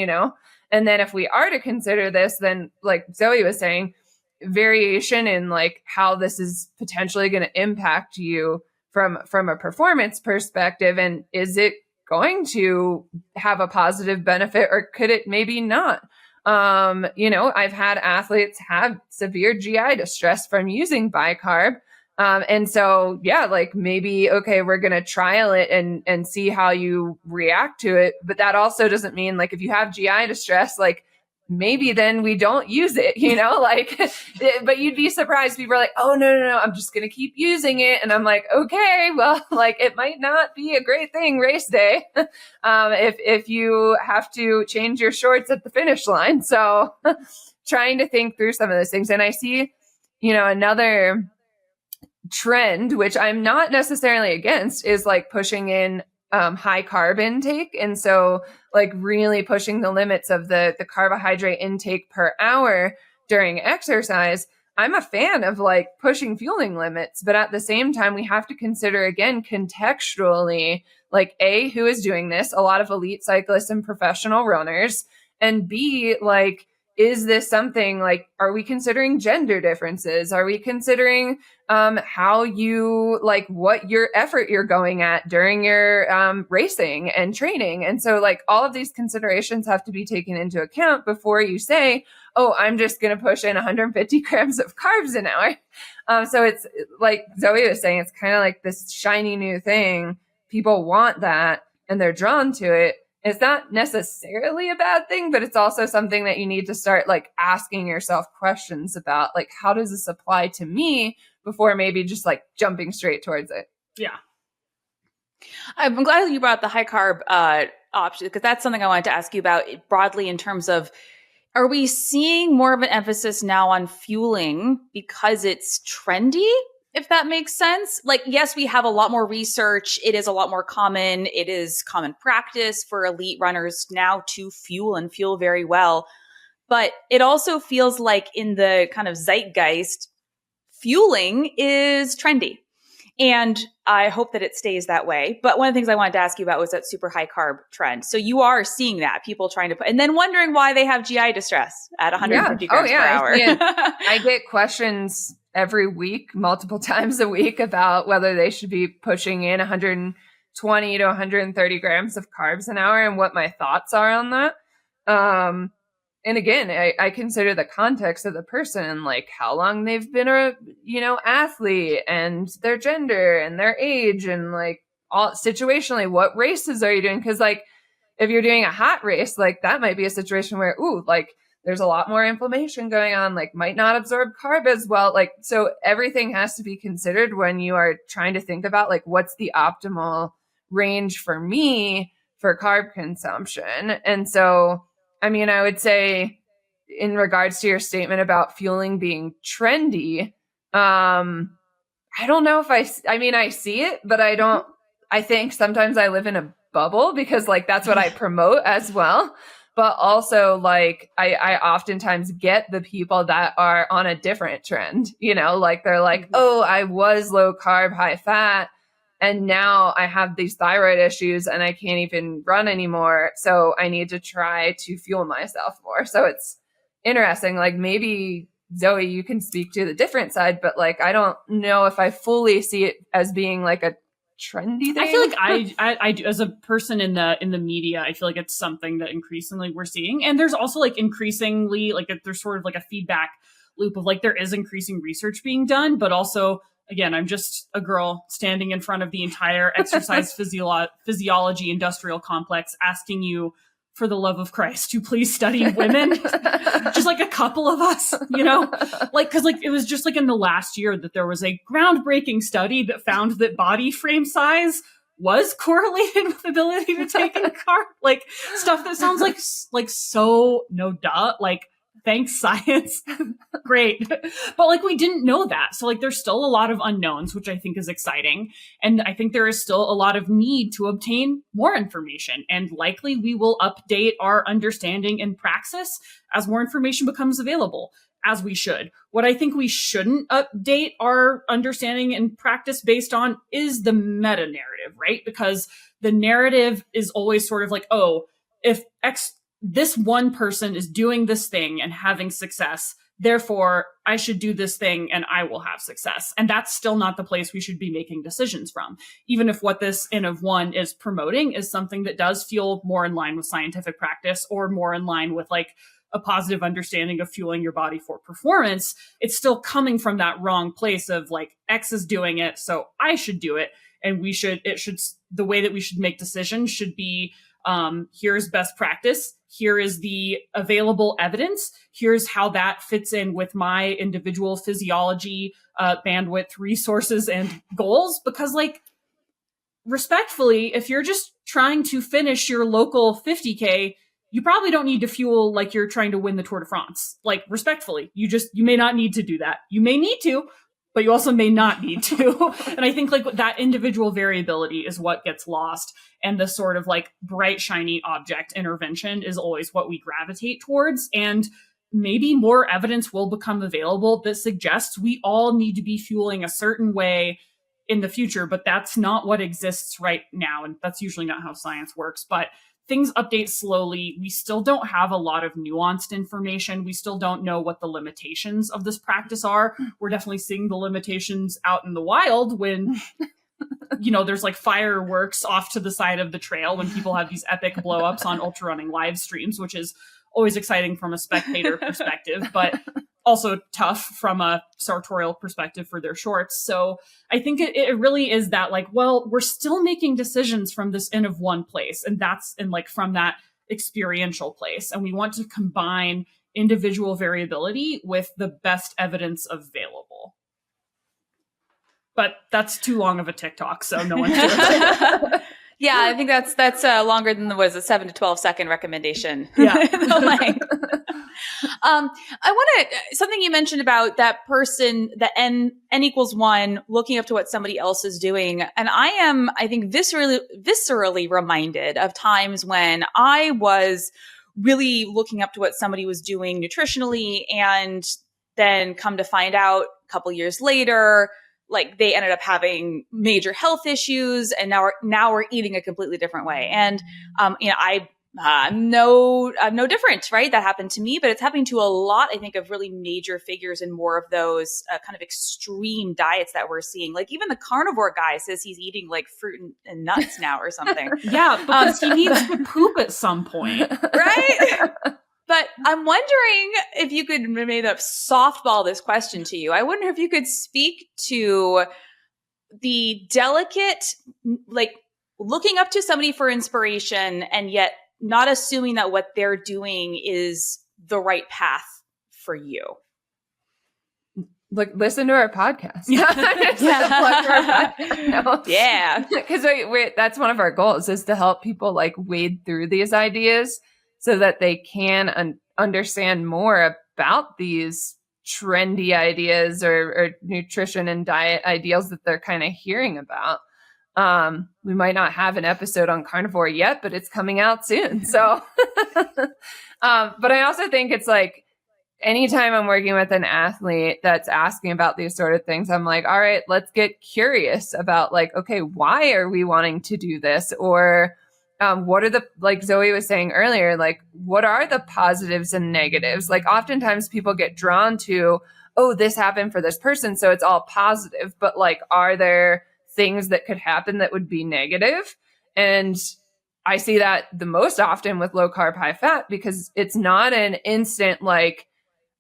And then if we are to consider this, then like Zoe was saying, variation in like how this is potentially going to impact you from a performance perspective, and is it going to have a positive benefit or could it maybe not? I've had athletes have severe GI distress from using bicarb. And so, yeah, like maybe, okay, we're going to trial it and see how you react to it. But that also doesn't mean like, if you have GI distress, like maybe then we don't use it, like, but you'd be surprised. People are like, oh, no, I'm just going to keep using it. And I'm like, okay, well, like it might not be a great thing race day. If you have to change your shorts at the finish line. So trying to think through some of those things. And I see, another trend, which I'm not necessarily against, is like pushing in high carb intake. And so like really pushing the limits of the carbohydrate intake per hour during exercise. I'm a fan of like pushing fueling limits, but at the same time, we have to consider again, contextually, like A, who is doing this? A lot of elite cyclists and professional runners, and B, like, is this something like, are we considering gender differences? Are we considering how you like what your effort you're going at during your racing and training? And so like all of these considerations have to be taken into account before you say, oh, I'm just going to push in 150 grams of carbs an hour. So it's like Zoe was saying, it's kind of like this shiny new thing. People want that and they're drawn to it. It's not necessarily a bad thing, but it's also something that you need to start like asking yourself questions about, like, how does this apply to me before maybe just like jumping straight towards it. Yeah. I'm glad you brought up the high carb option, because that's something I wanted to ask you about broadly in terms of, are we seeing more of an emphasis now on fueling because it's trendy? If that makes sense. Like, yes, we have a lot more research. It is a lot more common. It is common practice for elite runners now to fuel and fuel very well. But it also feels like in the kind of zeitgeist, fueling is trendy. And I hope that it stays that way. But one of the things I wanted to ask you about was that super high carb trend. So you are seeing that, people trying to put, and then wondering why they have GI distress at 150 grams per hour. I get questions every week, multiple times a week, about whether they should be pushing in 120 to 130 grams of carbs an hour and what my thoughts are on that. And again, I consider the context of the person and like how long they've been a, athlete and their gender and their age and like all situationally, what races are you doing? Cause like if you're doing a hot race, like that might be a situation where, there's a lot more inflammation going on, like might not absorb carb as well. Like, so everything has to be considered when you are trying to think about like, what's the optimal range for me for carb consumption. And so, I mean, I would say in regards to your statement about fueling being trendy, I don't know if I see it, but I think sometimes I live in a bubble because like, that's what I promote as well. But also like, I oftentimes get the people that are on a different trend, like they're like, oh, I was low carb, high fat, and now I have these thyroid issues and I can't even run anymore. So I need to try to fuel myself more. So it's interesting. Like maybe Zoe, you can speak to the different side, but like, I don't know if I fully see it as being like a trendy thing. I feel like I do, as a person in the media, I feel like it's something that increasingly we're seeing. And there's also like increasingly like there's sort of like a feedback loop of like there is increasing research being done, but also again, I'm just a girl standing in front of the entire exercise physiology industrial complex asking you, for the love of Christ, to please study women. Just like a couple of us, like, cause like it was just like in the last year that there was a groundbreaking study that found that body frame size was correlated with ability to take in a car. Like stuff that sounds like so no duh, like thanks science. Great. But like we didn't know that. So like there's still a lot of unknowns, which I think is exciting. And I think there is still a lot of need to obtain more information. And likely we will update our understanding in praxis as more information becomes available, as we should. What I think we shouldn't update our understanding in practice based on is the meta narrative, right? Because the narrative is always sort of like, oh, if this one person is doing this thing and having success, therefore I should do this thing and I will have success. And that's still not the place we should be making decisions from. Even if what this N of one is promoting is something that does feel more in line with scientific practice or more in line with like a positive understanding of fueling your body for performance, it's still coming from that wrong place of like X is doing it, so I should do it. And the way that we should make decisions should be, here's best practice. Here is the available evidence. Here's how that fits in with my individual physiology, bandwidth, resources, and goals. Because like, respectfully, if you're just trying to finish your local 50K, you probably don't need to fuel like you're trying to win the Tour de France. Like, respectfully, you may not need to do that. You may need to, but you also may not need to. And I think like that individual variability is what gets lost. And the sort of like bright, shiny object intervention is always what we gravitate towards. And maybe more evidence will become available that suggests we all need to be fueling a certain way in the future, but that's not what exists right now. And that's usually not how science works. But things update slowly. We still don't have a lot of nuanced information. We still don't know what the limitations of this practice are. We're definitely seeing the limitations out in the wild when, there's like fireworks off to the side of the trail when people have these epic blowups on ultra running live streams, which is always exciting from a spectator perspective, but also tough from a sartorial perspective for their shorts. So I think it really is that like, well, we're still making decisions from this N of one place. And that's from that experiential place. And we want to combine individual variability with the best evidence available. But that's too long of a TikTok, so no one hears it. Yeah, I think that's longer than the 7 to 12 second recommendation. Yeah. I want to, something you mentioned about that person, the N equals 1, looking up to what somebody else is doing. And I think, viscerally reminded of times when I was really looking up to what somebody was doing nutritionally, and then come to find out a couple years later, like they ended up having major health issues, and now we're eating a completely different way. And I'm no different, right? That happened to me, but it's happening to a lot, I think, of really major figures in more of those kind of extreme diets that we're seeing. Like even the carnivore guy says he's eating like fruit and nuts now or something. Yeah, because he needs to poop at some point, right? But I'm wondering if you could maybe softball this question to you. I wonder if you could speak to the delicate, like looking up to somebody for inspiration and yet not assuming that what they're doing is the right path for you. Look, listen to our podcast. Yeah. Because that's one of our goals, is to help people like wade through these ideas so that they can understand more about these trendy ideas or nutrition and diet ideals that they're kind of hearing about. We might not have an episode on carnivore yet, but it's coming out soon. So, but I also think it's like, anytime I'm working with an athlete that's asking about these sort of things, I'm like, all right, let's get curious about like, okay, why are we wanting to do this? Or what are like Zoe was saying earlier, like, what are the positives and negatives? Like oftentimes people get drawn to, oh, this happened for this person, so it's all positive. But like, are there things that could happen that would be negative? And I see that the most often with low carb, high fat, because it's not an instant, like,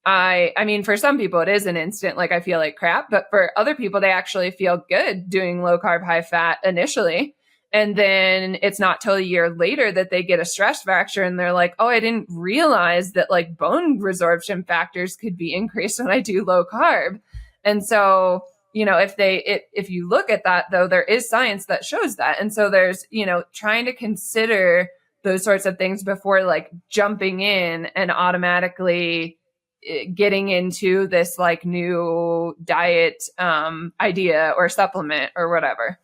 I mean, for some people it is an instant, like I feel like crap, but for other people, they actually feel good doing low carb, high fat initially. And then it's not till a year later that they get a stress fracture and they're like, oh, I didn't realize that like bone resorption factors could be increased when I do low carb. And so, you know, if you look at that though, there is science that shows that. And so there's, you know, trying to consider those sorts of things before like jumping in and automatically getting into this like new diet idea or supplement or whatever.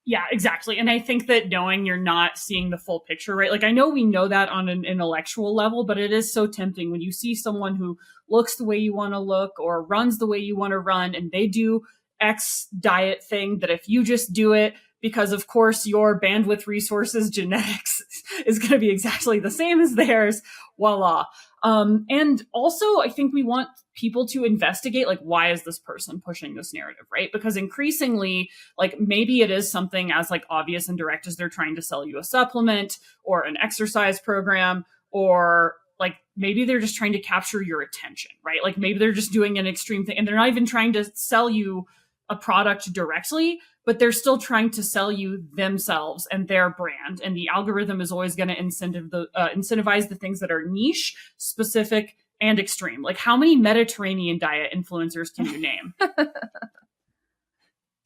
Yeah, exactly. And I think that knowing you're not seeing the full picture, right? Like I know we know that on an intellectual level, but it is so tempting when you see someone who looks the way you want to look or runs the way you want to run and they do X diet thing, that if you just do it because of course your bandwidth, resources, genetics is going to be exactly the same as theirs, voila. And also I think we want people to investigate, like, why is this person pushing this narrative, right? Because increasingly, like, maybe it is something as like obvious and direct as they're trying to sell you a supplement or an exercise program, or like maybe they're just trying to capture your attention, right? Like maybe they're just doing an extreme thing and they're not even trying to sell you a product directly, but they're still trying to sell you themselves and their brand. And the algorithm is always going to incentivize the things that are niche, specific, and extreme. Like how many Mediterranean diet influencers can you name?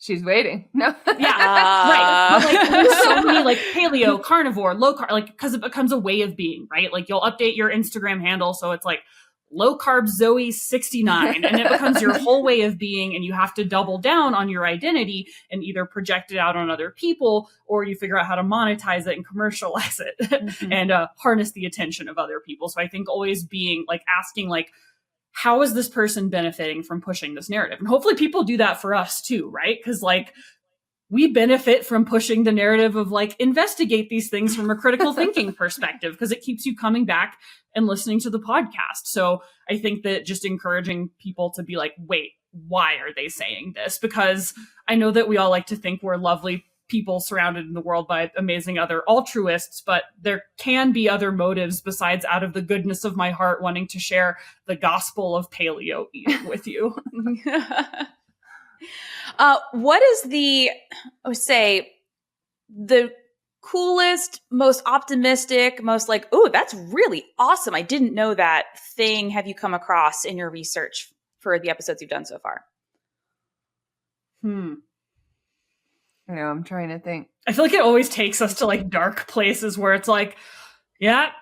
She's waiting. No. Yeah, right. But like there's so many like paleo, carnivore, low carb, like because it becomes a way of being, right? Like you'll update your Instagram handle so it's like low carb Zoe 69 and it becomes your whole way of being, and you have to double down on your identity and either project it out on other people or you figure out how to monetize it and commercialize it and harness the attention of other people. So I think always being like asking like, how is this person benefiting from pushing this narrative? And hopefully people do that for us too, right? Because like we benefit from pushing the narrative of like, investigate these things from a critical thinking perspective, because it keeps you coming back and listening to the podcast. So I think that just encouraging people to be like, wait, why are they saying this? Because I know that we all like to think we're lovely people surrounded in the world by amazing other altruists, but there can be other motives besides out of the goodness of my heart wanting to share the gospel of paleo eating with you. What is the coolest, most optimistic, most like, oh, that's really awesome, I didn't know that thing have you come across in your research for the episodes you've done so far? I know, I'm trying to think. I feel like it always takes us to like dark places where it's like, yeah.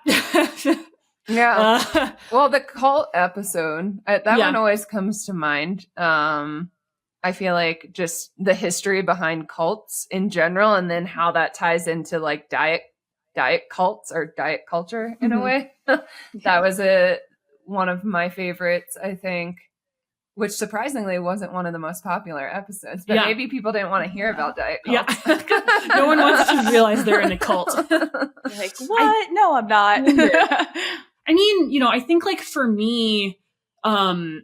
Yeah. Well, the cult episode, that one always comes to mind. I feel like just the history behind cults in general, and then how that ties into like diet cults or diet culture in a way. That was one of my favorites, I think, which surprisingly wasn't one of the most popular episodes, but maybe people didn't want to hear about diet cults. Yeah. No one wants to realize they're in a cult. Like, what? No, I'm not. I mean, you know, I think like for me, I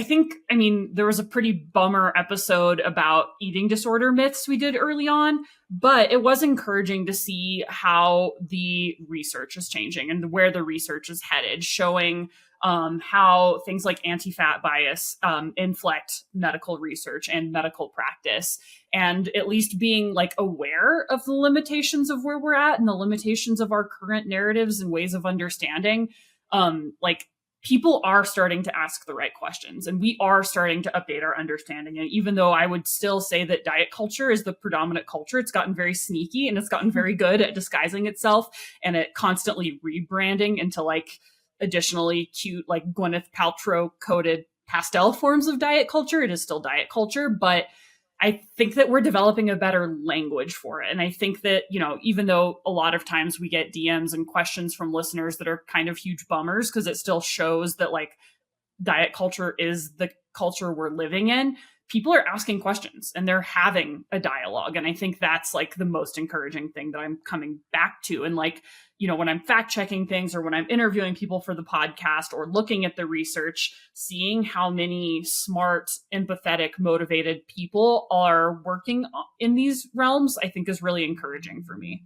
think there was a pretty bummer episode about eating disorder myths we did early on, but it was encouraging to see how the research is changing and where the research is headed, showing how things like anti-fat bias inflect medical research and medical practice, and at least being like aware of the limitations of where we're at and the limitations of our current narratives and ways of understanding. Like people are starting to ask the right questions, and we are starting to update our understanding. And even though I would still say that diet culture is the predominant culture, it's gotten very sneaky and it's gotten very good at disguising itself and at constantly rebranding into like additionally cute, like Gwyneth Paltrow coded pastel forms of diet culture. It is still diet culture, but I think that we're developing a better language for it. And I think that, you know, even though a lot of times we get DMs and questions from listeners that are kind of huge bummers, because it still shows that like diet culture is the culture we're living in, people are asking questions and they're having a dialogue. And I think that's like the most encouraging thing that I'm coming back to. And like, you know, when I'm fact checking things or when I'm interviewing people for the podcast or looking at the research, seeing how many smart, empathetic, motivated people are working in these realms, I think is really encouraging for me.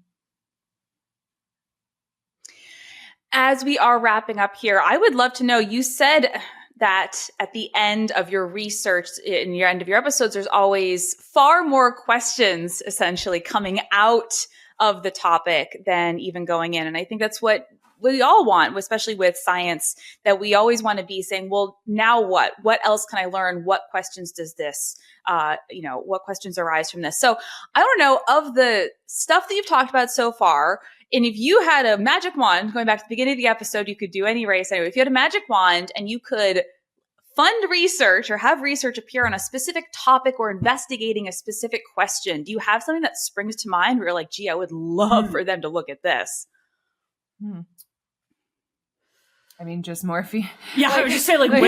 As we are wrapping up here, I would love to know, you said that at the end of your research, in your end of your episodes, there's always far more questions essentially coming out of the topic than even going in. And I think that's what we all want, especially with science, that we always want to be saying, well, now what? What else can I learn? What questions does this, what questions arise from this? So I don't know, of the stuff that you've talked about so far, and if you had a magic wand, going back to the beginning of the episode, you could do any race anyway. If you had a magic wand and you could fund research or have research appear on a specific topic or investigating a specific question, do you have something that springs to mind where you're like, gee, I would love for them to look at this? I mean, just more Yeah, I would just say women.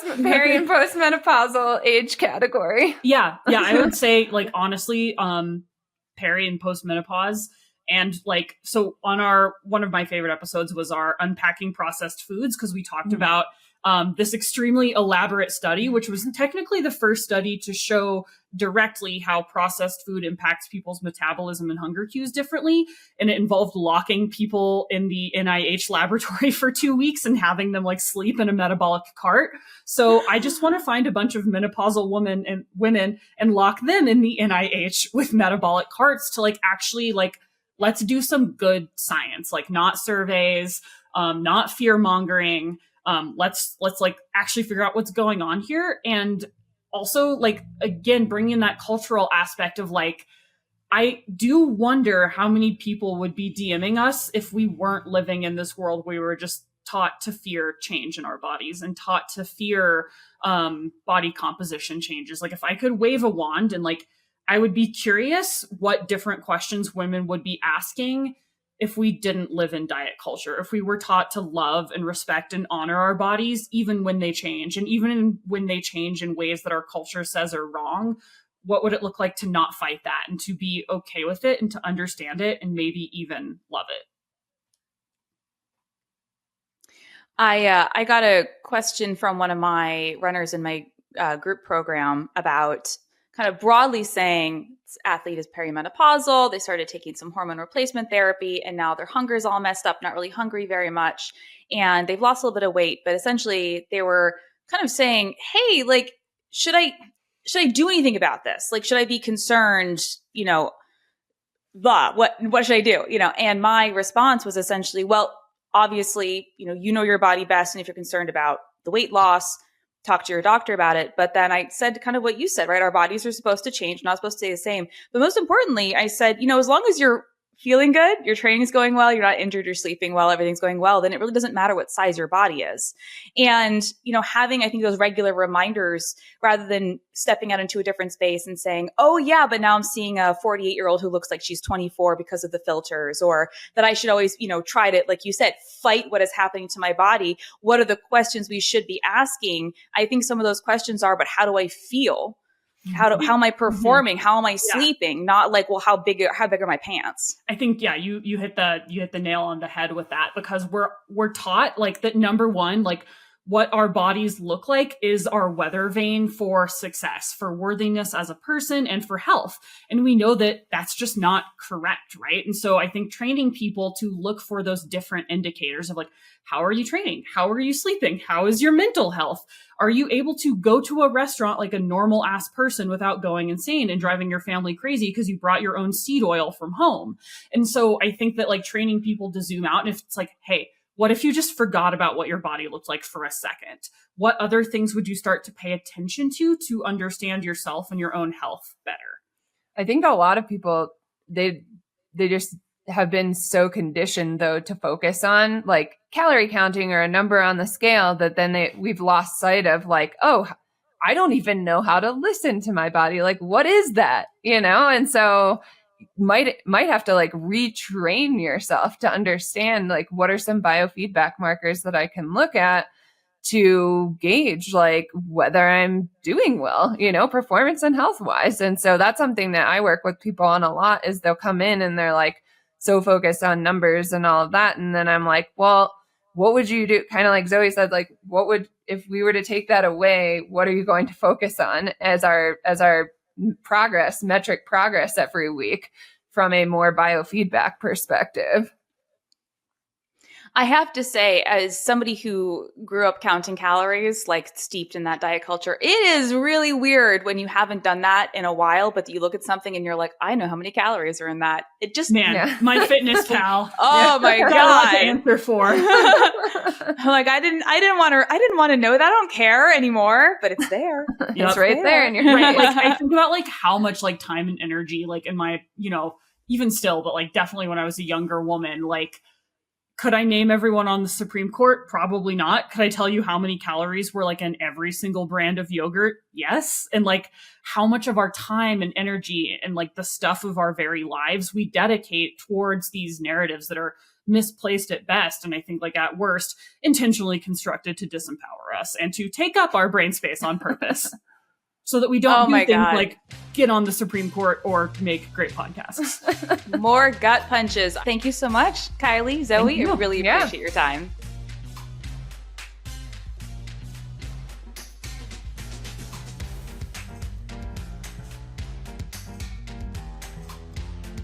the peri and postmenopausal age category. Yeah, I would say honestly, peri and postmenopause. And so on one of my favorite episodes was our unpacking processed foods, because we talked about this extremely elaborate study, which was technically the first study to show directly how processed food impacts people's metabolism and hunger cues differently. And it involved locking people in the NIH laboratory for 2 weeks and having them sleep in a metabolic cart. So I just want to find a bunch of menopausal women and lock them in the NIH with metabolic carts to actually let's do some good science, not surveys, not fear mongering. Let's actually figure out what's going on here. And also again, bring in that cultural aspect of I do wonder how many people would be DMing us if we weren't living in this world where we were just taught to fear change in our bodies and taught to fear body composition changes. If I could wave a wand and I would be curious what different questions women would be asking if we didn't live in diet culture, if we were taught to love and respect and honor our bodies, even when they change, and even when they change in ways that our culture says are wrong. What would it look like to not fight that and to be okay with it and to understand it and maybe even love it? I got a question from one of my runners in my group program about kind of broadly saying this athlete is perimenopausal. They started taking some hormone replacement therapy and now their hunger is all messed up, not really hungry very much. And they've lost a little bit of weight, but essentially they were kind of saying, hey, should I do anything about this? Should I be concerned, what should I do? And my response was essentially, well, obviously, you know your body best. And if you're concerned about the weight loss, talk to your doctor about it. But then I said kind of what you said, right? Our bodies are supposed to change, not supposed to stay the same. But most importantly, I said, as long as you're feeling good, your training's going well, you're not injured, you're sleeping well, everything's going well, then it really doesn't matter what size your body is. And, having, I think, those regular reminders rather than stepping out into a different space and saying, oh yeah, but now I'm seeing a 48-year-old who looks like she's 24 because of the filters, or that I should always, try to, like you said, fight what is happening to my body. What are the questions we should be asking? I think some of those questions are, but how do I feel? How am I performing? How am I sleeping? Not well, how big are my pants? I think, you hit the nail on the head with that, because we're taught that number one, what our bodies look like is our weather vane for success, for worthiness as a person, and for health. And we know that that's just not correct, right? And so I think training people to look for those different indicators of how are you training? How are you sleeping? How is your mental health? Are you able to go to a restaurant like a normal ass person without going insane and driving your family crazy because you brought your own seed oil from home? And so I think that training people to zoom out, and if it's hey, what if you just forgot about what your body looked like for a second? What other things would you start to pay attention to understand yourself and your own health better? I think a lot of people, they just have been so conditioned though to focus on calorie counting or a number on the scale that then we've lost sight of oh, I don't even know how to listen to my body. What is that? And so might have to retrain yourself to understand what are some biofeedback markers that I can look at to gauge whether I'm doing well, performance and health wise. And so that's something that I work with people on a lot, is they'll come in and they're so focused on numbers and all of that. And then I'm well, what would you do? Kind of like Zoe said, what would, if we were to take that away, what are you going to focus on as our metric progress every week from a more biofeedback perspective? I have to say, as somebody who grew up counting calories, like steeped in that diet culture, it is really weird when you haven't done that in a while, but you look at something and you're like, I know how many calories are in that. It just, Man, my fitness pal. oh my Got a lot God. to answer for. Like I didn't want to know that. I don't care anymore, but it's there. It's right there. And you're Right. Like I think about like how much like time and energy, like in my, even still, but like definitely when I was a younger woman, like, could I name everyone on the Supreme Court? Probably not. Could I tell you how many calories were like in every single brand of yogurt? Yes. And like how much of our time and energy and like the stuff of our very lives we dedicate towards these narratives that are misplaced at best. And I think like at worst, intentionally constructed to disempower us and to take up our brain space on purpose. So that we don't do things like get on the Supreme Court or make great podcasts. More gut punches. Thank you so much, Kylie, Zoe. I really appreciate your time.